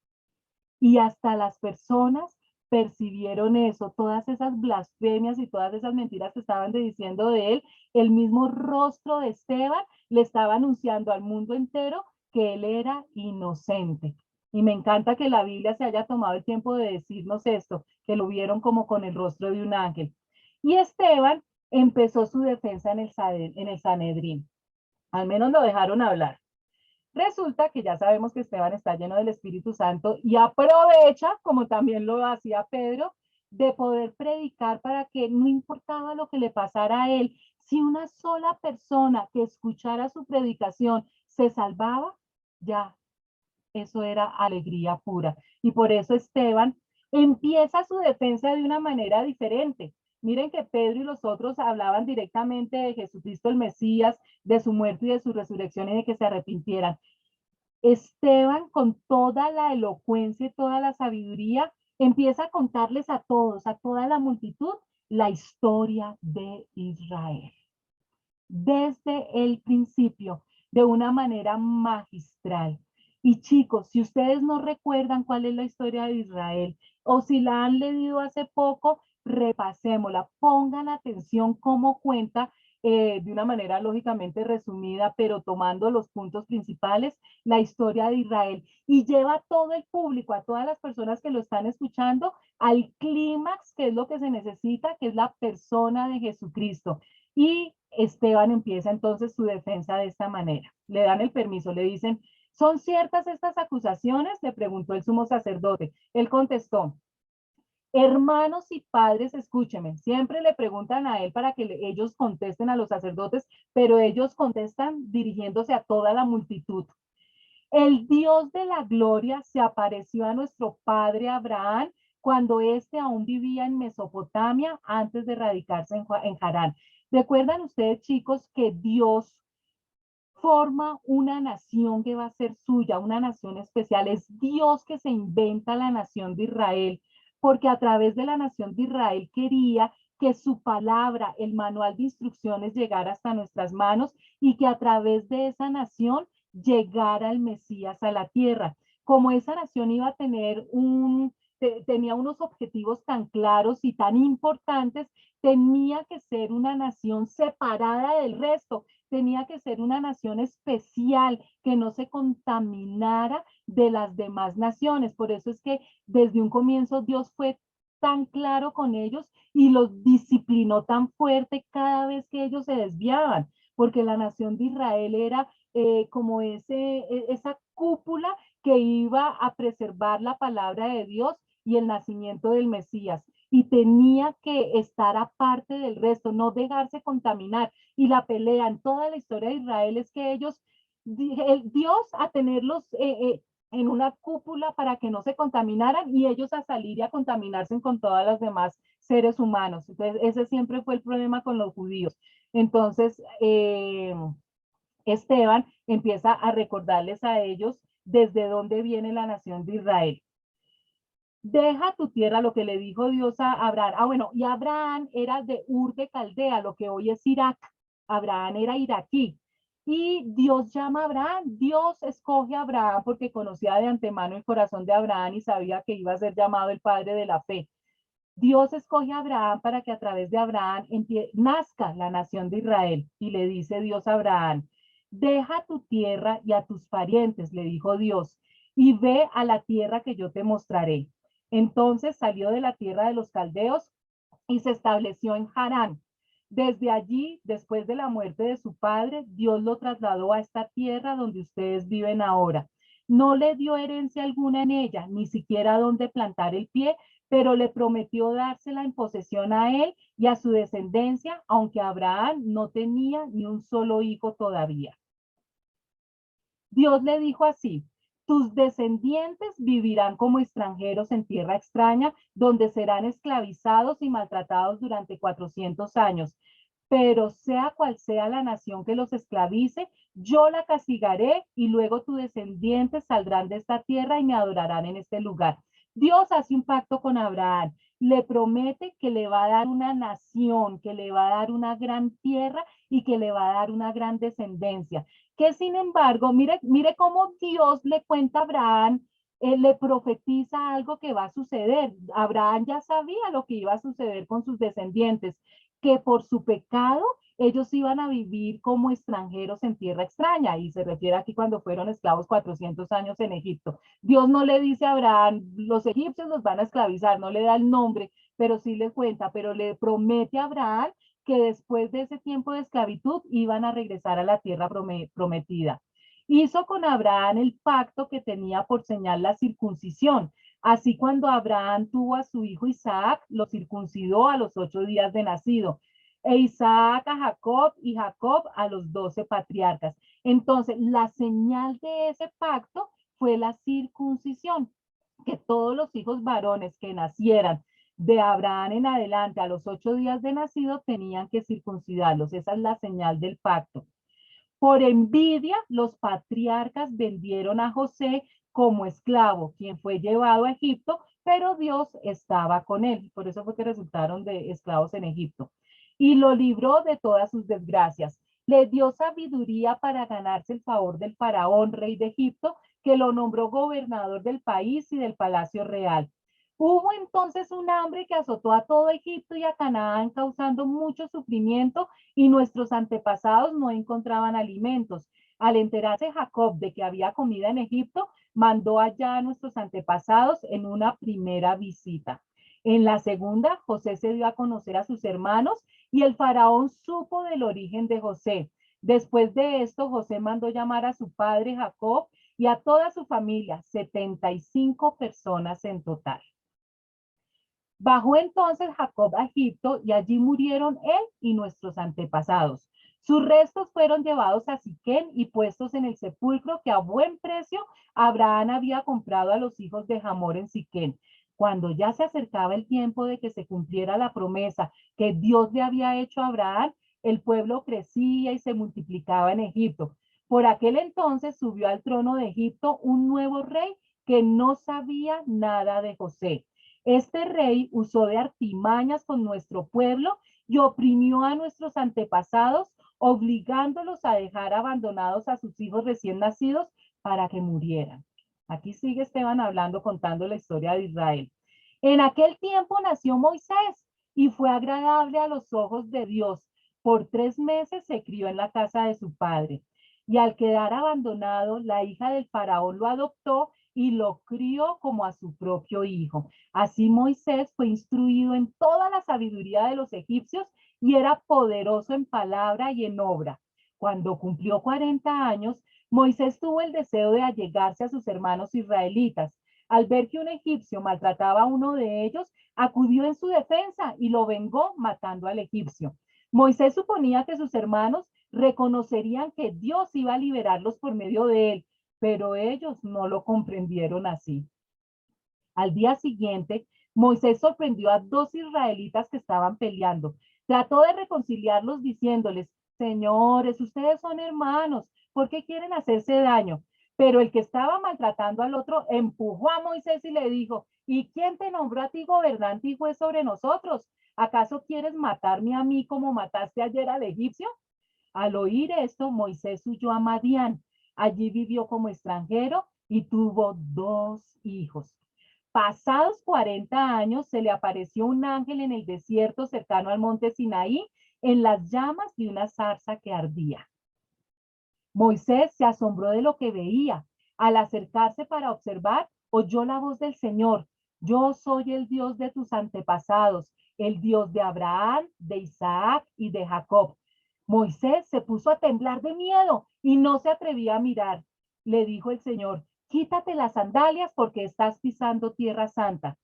Y hasta las personas percibieron eso, todas esas blasfemias y todas esas mentiras que estaban diciendo de él, el mismo rostro de Esteban le estaba anunciando al mundo entero que él era inocente. Y me encanta que la Biblia se haya tomado el tiempo de decirnos esto, que lo vieron como con el rostro de un ángel. Y Esteban empezó su defensa en el Sanedrín. Al menos lo dejaron hablar. Resulta que ya sabemos que Esteban está lleno del Espíritu Santo y aprovecha, como también lo hacía Pedro, de poder predicar para que no importaba lo que le pasara a él, si una sola persona que escuchara su predicación se salvaba, ya, eso era alegría pura. Y por eso Esteban empieza su defensa de una manera diferente. Miren que Pedro y los otros hablaban directamente de Jesucristo el Mesías, de su muerte y de su resurrección y de que se arrepintieran. Esteban, con toda la elocuencia y toda la sabiduría, empieza a contarles a todos, a toda la multitud, la historia de Israel. Desde el principio, de una manera magistral. Y chicos, si ustedes no recuerdan cuál es la historia de Israel, o si la han leído hace poco, repasémosla, pongan atención cómo cuenta de una manera lógicamente resumida, pero tomando los puntos principales, la historia de Israel. Y lleva a todo el público, a todas las personas que lo están escuchando, al clímax, que es lo que se necesita, que es la persona de Jesucristo. Y Esteban empieza entonces su defensa de esta manera. Le dan el permiso, le dicen, ¿son ciertas estas acusaciones? Le preguntó el sumo sacerdote. Él contestó, hermanos y padres, escúcheme, siempre le preguntan a él para que ellos contesten a los sacerdotes, pero ellos contestan dirigiéndose a toda la multitud. El Dios de la gloria se apareció a nuestro padre Abraham cuando éste aún vivía en Mesopotamia antes de radicarse en Harán. ¿Recuerdan ustedes, chicos, que Dios forma una nación que va a ser suya, una nación especial? Es Dios que se inventa la nación de Israel, porque a través de la nación de Israel quería que su palabra, el manual de instrucciones, llegara hasta nuestras manos y que a través de esa nación llegara el Mesías a la tierra. Como esa nación iba a tener tenía unos objetivos tan claros y tan importantes, tenía que ser una nación separada del resto, tenía que ser una nación especial que no se contaminara de las demás naciones. Por eso es que desde un comienzo Dios fue tan claro con ellos y los disciplinó tan fuerte cada vez que ellos se desviaban, porque la nación de Israel era como esa cúpula que iba a preservar la palabra de Dios y el nacimiento del Mesías. Y tenía que estar aparte del resto, no dejarse contaminar. Y la pelea en toda la historia de Israel es que ellos, Dios a tenerlos en una cúpula para que no se contaminaran y ellos a salir y a contaminarse con todas las demás seres humanos. Entonces, ese siempre fue el problema con los judíos. Entonces, Esteban empieza a recordarles a ellos desde dónde viene la nación de Israel. Deja tu tierra, lo que le dijo Dios a Abraham. Ah, bueno, y Abraham era de Ur de Caldea, lo que hoy es Irak. Abraham era iraquí. Y Dios llama a Abraham, Dios escoge a Abraham porque conocía de antemano el corazón de Abraham y sabía que iba a ser llamado el padre de la fe. Dios escoge a Abraham para que a través de Abraham nazca la nación de Israel. Y le dice Dios a Abraham, deja tu tierra y a tus parientes, le dijo Dios, y ve a la tierra que yo te mostraré. Entonces salió de la tierra de los caldeos y se estableció en Harán. Desde allí, después de la muerte de su padre, Dios lo trasladó a esta tierra donde ustedes viven ahora. No le dio herencia alguna en ella, ni siquiera donde plantar el pie, pero le prometió dársela en posesión a él y a su descendencia, aunque Abraham no tenía ni un solo hijo todavía. Dios le dijo así, tus descendientes vivirán como extranjeros en tierra extraña, donde serán esclavizados y maltratados durante 400 años. Pero sea cual sea la nación que los esclavice, yo la castigaré y luego tus descendientes saldrán de esta tierra y me adorarán en este lugar. Dios hace un pacto con Abraham, le promete que le va a dar una nación, que le va a dar una gran tierra y que le va a dar una gran descendencia. Que sin embargo, mire cómo Dios le cuenta a Abraham, le profetiza algo que va a suceder. Abraham ya sabía lo que iba a suceder con sus descendientes, que por su pecado ellos iban a vivir como extranjeros en tierra extraña, y se refiere aquí cuando fueron esclavos 400 años en Egipto. Dios no le dice a Abraham, los egipcios los van a esclavizar, no le da el nombre, pero sí le cuenta, pero le promete a Abraham que después de ese tiempo de esclavitud iban a regresar a la tierra prometida. Hizo con Abraham el pacto que tenía por señal la circuncisión. Así cuando Abraham tuvo a su hijo Isaac, lo circuncidó a los 8 días de nacido. E Isaac a Jacob y Jacob a los 12 patriarcas. Entonces, la señal de ese pacto fue la circuncisión, que todos los hijos varones que nacieran de Abraham en adelante a los 8 días de nacido tenían que circuncidarlos. Esa es la señal del pacto. Por envidia, los patriarcas vendieron a José como esclavo, quien fue llevado a Egipto, pero Dios estaba con él. Por eso fue que resultaron de esclavos en Egipto. Y lo libró de todas sus desgracias. Le dio sabiduría para ganarse el favor del faraón, rey de Egipto, que lo nombró gobernador del país y del palacio real. Hubo entonces un hambre que azotó a todo Egipto y a Canaán, causando mucho sufrimiento, y nuestros antepasados no encontraban alimentos. Al enterarse Jacob de que había comida en Egipto, mandó allá a nuestros antepasados en una primera visita. En la segunda, José se dio a conocer a sus hermanos y el faraón supo del origen de José. Después de esto, José mandó llamar a su padre Jacob y a toda su familia, 75 personas en total. Bajó entonces Jacob a Egipto y allí murieron él y nuestros antepasados. Sus restos fueron llevados a Siquén y puestos en el sepulcro que a buen precio Abraham había comprado a los hijos de Hamor en Siquén. Cuando ya se acercaba el tiempo de que se cumpliera la promesa que Dios le había hecho a Abraham, el pueblo crecía y se multiplicaba en Egipto. Por aquel entonces subió al trono de Egipto un nuevo rey que no sabía nada de José. Este rey usó de artimañas con nuestro pueblo y oprimió a nuestros antepasados, obligándolos a dejar abandonados a sus hijos recién nacidos para que murieran. Aquí sigue Esteban hablando, contando la historia de Israel. En aquel tiempo nació Moisés y fue agradable a los ojos de Dios. Por 3 meses se crió en la casa de su padre. Y al quedar abandonado, la hija del faraón lo adoptó y lo crió como a su propio hijo. Así Moisés fue instruido en toda la sabiduría de los egipcios y era poderoso en palabra y en obra. Cuando cumplió 40 años, Moisés tuvo el deseo de allegarse a sus hermanos israelitas. Al ver que un egipcio maltrataba a uno de ellos, acudió en su defensa y lo vengó matando al egipcio. Moisés suponía que sus hermanos reconocerían que Dios iba a liberarlos por medio de él, pero ellos no lo comprendieron así. Al día siguiente, Moisés sorprendió a 2 israelitas que estaban peleando. Trató de reconciliarlos diciéndoles, señores, ustedes son hermanos, ¿por qué quieren hacerse daño? Pero el que estaba maltratando al otro empujó a Moisés y le dijo, ¿y quién te nombró a ti gobernante y juez sobre nosotros? ¿Acaso quieres matarme a mí como mataste ayer al egipcio? Al oír esto, Moisés huyó a Madián. Allí vivió como extranjero y tuvo 2 hijos. Pasados 40 años, se le apareció un ángel en el desierto cercano al monte Sinaí, en las llamas de una zarza que ardía. Moisés se asombró de lo que veía. Al acercarse para observar, oyó la voz del Señor. Yo soy el Dios de tus antepasados, el Dios de Abraham, de Isaac y de Jacob. Moisés se puso a temblar de miedo y no se atrevía a mirar. Le dijo el Señor, quítate las sandalias porque estás pisando tierra santa.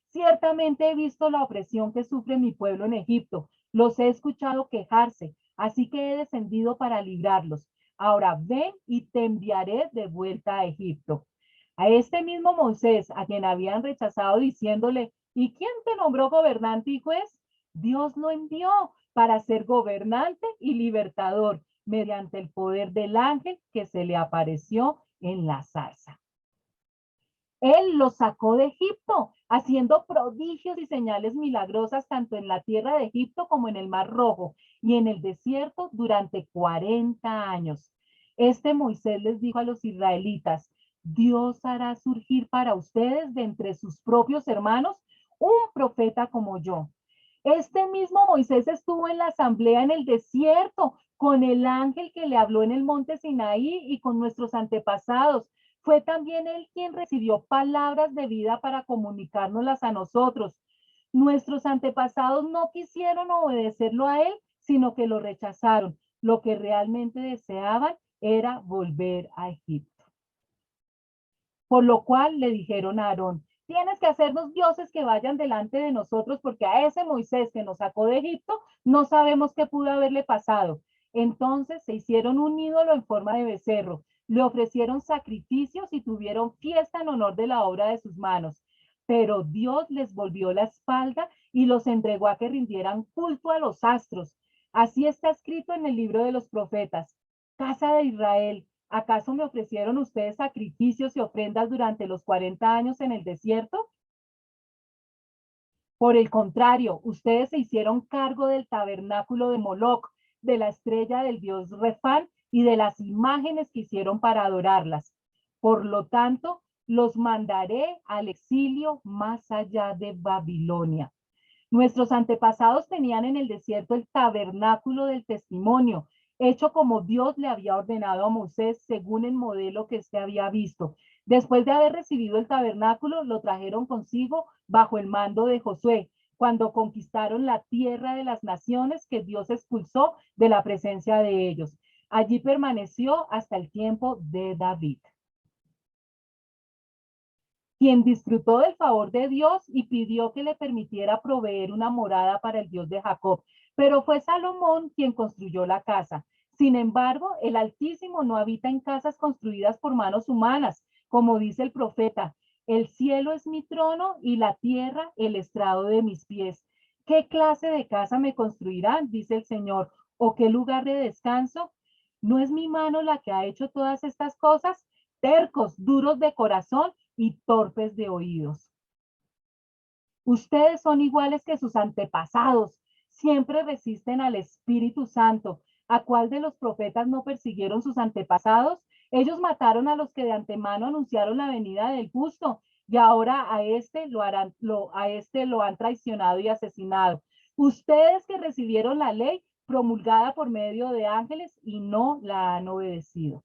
Ciertamente he visto la opresión que sufre mi pueblo en Egipto. Los he escuchado quejarse, así que he descendido para librarlos. Ahora ven y te enviaré de vuelta a Egipto. A este mismo Moisés, a quien habían rechazado diciéndole, ¿y quién te nombró gobernante y juez? Dios lo envió para ser gobernante y libertador mediante el poder del ángel que se le apareció en la zarza. Él los sacó de Egipto, haciendo prodigios y señales milagrosas tanto en la tierra de Egipto como en el Mar Rojo y en el desierto durante 40 años. Este Moisés les dijo a los israelitas, Dios hará surgir para ustedes de entre sus propios hermanos un profeta como yo. Este mismo Moisés estuvo en la asamblea en el desierto con el ángel que le habló en el monte Sinaí y con nuestros antepasados. Fue también él quien recibió palabras de vida para comunicárnoslas a nosotros. Nuestros antepasados no quisieron obedecerlo a él, sino que lo rechazaron. Lo que realmente deseaban era volver a Egipto. Por lo cual le dijeron a Aarón, tienes que hacernos dioses que vayan delante de nosotros, porque a ese Moisés que nos sacó de Egipto, no sabemos qué pudo haberle pasado. Entonces se hicieron un ídolo en forma de becerro, le ofrecieron sacrificios y tuvieron fiesta en honor de la obra de sus manos. Pero Dios les volvió la espalda y los entregó a que rindieran culto a los astros. Así está escrito en el libro de los profetas. Casa de Israel, ¿acaso me ofrecieron ustedes sacrificios y ofrendas durante los 40 años en el desierto? Por el contrario, ustedes se hicieron cargo del tabernáculo de Moloc, de la estrella del dios Refán y de las imágenes que hicieron para adorarlas. Por lo tanto, los mandaré al exilio más allá de Babilonia. Nuestros antepasados tenían en el desierto el tabernáculo del testimonio, hecho como Dios le había ordenado a Moisés según el modelo que éste había visto. Después de haber recibido el tabernáculo, lo trajeron consigo bajo el mando de Josué, cuando conquistaron la tierra de las naciones que Dios expulsó de la presencia de ellos. Allí permaneció hasta el tiempo de David, quien disfrutó del favor de Dios y pidió que le permitiera proveer una morada para el Dios de Jacob. Pero fue Salomón quien construyó la casa. Sin embargo, el Altísimo no habita en casas construidas por manos humanas, como dice el profeta. El cielo es mi trono y la tierra el estrado de mis pies. ¿Qué clase de casa me construirán? Dice el Señor. ¿O qué lugar de descanso? ¿No es mi mano la que ha hecho todas estas cosas? Tercos, duros de corazón y torpes de oídos. Ustedes son iguales que sus antepasados, siempre resisten al Espíritu Santo. ¿A cuál de los profetas no persiguieron sus antepasados? Ellos mataron a los que de antemano anunciaron la venida del justo y ahora a este lo han traicionado y asesinado. Ustedes que recibieron la ley promulgada por medio de ángeles y no la han obedecido.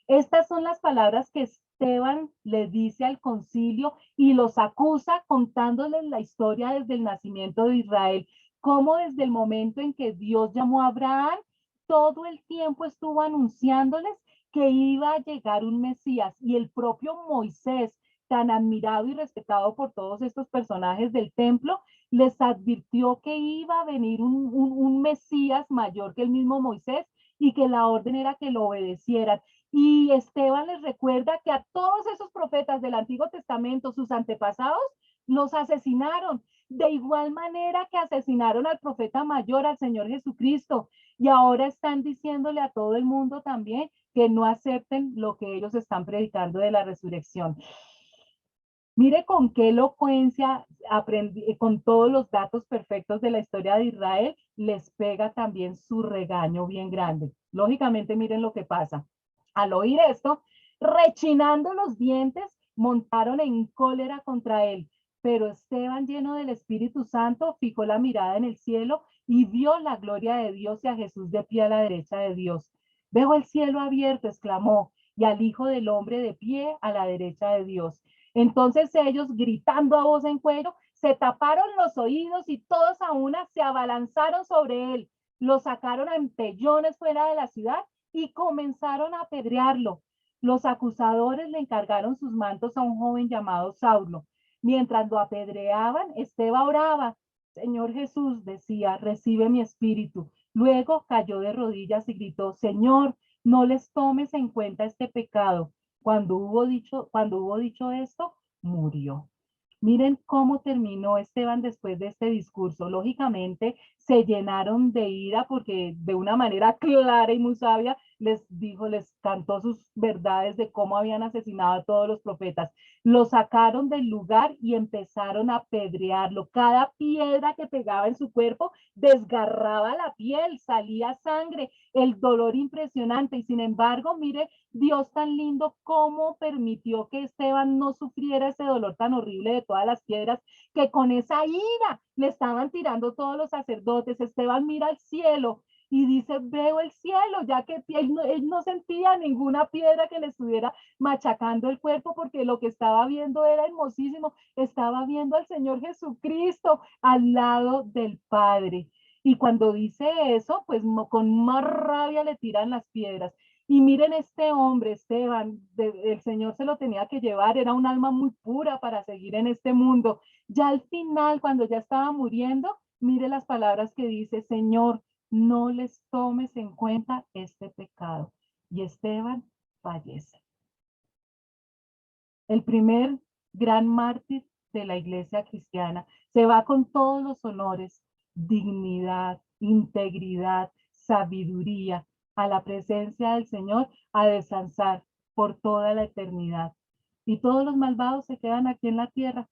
Estas son las palabras que Esteban le dice al concilio y los acusa contándoles la historia desde el nacimiento de Israel, cómo desde el momento en que Dios llamó a Abraham, todo el tiempo estuvo anunciándoles que iba a llegar un Mesías y el propio Moisés, tan admirado y respetado por todos estos personajes del templo, les advirtió que iba a venir un Mesías mayor que el mismo Moisés y que la orden era que lo obedecieran. Y Esteban les recuerda que a todos esos profetas del Antiguo Testamento, sus antepasados, los asesinaron. De igual manera que asesinaron al profeta mayor, al Señor Jesucristo. Y ahora están diciéndole a todo el mundo también que no acepten lo que ellos están predicando de la resurrección. Mire con qué elocuencia, con todos los datos perfectos de la historia de Israel, les pega también su regaño bien grande. Lógicamente, miren lo que pasa. Al oír esto, rechinando los dientes, montaron en cólera contra él. Pero Esteban, lleno del Espíritu Santo, fijó la mirada en el cielo y vio la gloria de Dios y a Jesús de pie a la derecha de Dios. Veo el cielo abierto, exclamó, y al Hijo del Hombre de pie a la derecha de Dios. Entonces ellos, gritando a voz en cuello, se taparon los oídos y todos a una se abalanzaron sobre él. Lo sacaron a empellones fuera de la ciudad y comenzaron a apedrearlo. Los acusadores le encargaron sus mantos a un joven llamado Saulo. Mientras lo apedreaban, Esteban oraba. Señor Jesús, decía, recibe mi espíritu. Luego cayó de rodillas y gritó, Señor, no les tomes en cuenta este pecado. Cuando hubo dicho esto, murió. Miren cómo terminó Esteban después de este discurso. Lógicamente se llenaron de ira porque de una manera clara y muy sabia les dijo, les cantó sus verdades de cómo habían asesinado a todos los profetas. Lo sacaron del lugar y empezaron a apedrearlo. Cada piedra que pegaba en su cuerpo desgarraba la piel, salía sangre, el dolor impresionante. Y sin embargo, mire, Dios tan lindo, cómo permitió que Esteban no sufriera ese dolor tan horrible de todas las piedras, que con esa ira le estaban tirando todos los sacerdotes. Esteban mira al cielo y dice, veo el cielo, ya que él no sentía ninguna piedra que le estuviera machacando el cuerpo, porque lo que estaba viendo era hermosísimo, estaba viendo al Señor Jesucristo al lado del Padre. Y cuando dice eso, pues con más rabia le tiran las piedras. Y miren este hombre, Esteban, el Señor se lo tenía que llevar, era un alma muy pura para seguir en este mundo. Ya al final, cuando ya estaba muriendo, mire las palabras que dice, Señor, no les tomes en cuenta este pecado. Y Esteban fallece. El primer gran mártir de la iglesia cristiana se va con todos los honores, dignidad, integridad, sabiduría, a la presencia del Señor a descansar por toda la eternidad. Y todos los malvados se quedan aquí en la tierra.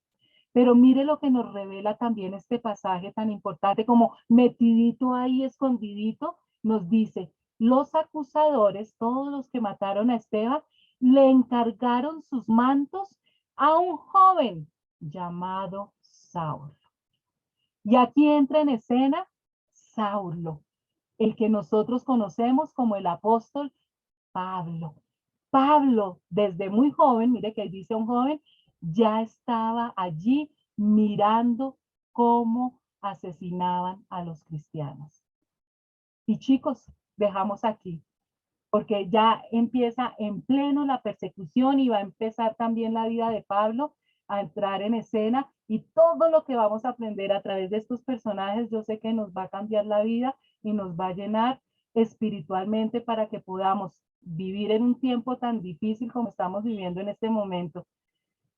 Pero mire lo que nos revela también este pasaje tan importante, como metidito ahí, escondidito, nos dice, los acusadores, todos los que mataron a Esteban, le encargaron sus mantos a un joven llamado Saulo. Y aquí entra en escena Saulo, el que nosotros conocemos como el apóstol Pablo. Pablo, desde muy joven, mire que dice un joven, ya estaba allí mirando cómo asesinaban a los cristianos. Y chicos, dejamos aquí, porque ya empieza en pleno la persecución y va a empezar también la vida de Pablo a entrar en escena, y todo lo que vamos a aprender a través de estos personajes, yo sé que nos va a cambiar la vida y nos va a llenar espiritualmente para que podamos vivir en un tiempo tan difícil como estamos viviendo en este momento.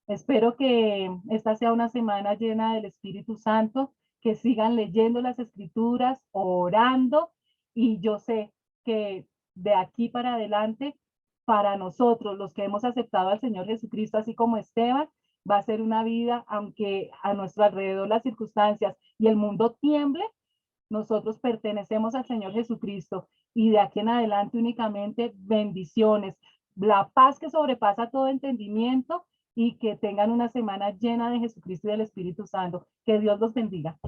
Espero que esta sea una semana llena del Espíritu Santo, que sigan leyendo las escrituras, orando, y yo sé que de aquí para adelante, para nosotros, los que hemos aceptado al Señor Jesucristo, así como Esteban, va a ser una vida, aunque a nuestro alrededor las circunstancias y el mundo tiemble, nosotros pertenecemos al Señor Jesucristo, y de aquí en adelante únicamente bendiciones, la paz que sobrepasa todo entendimiento, y que tengan una semana llena de Jesucristo y del Espíritu Santo. Que Dios los bendiga.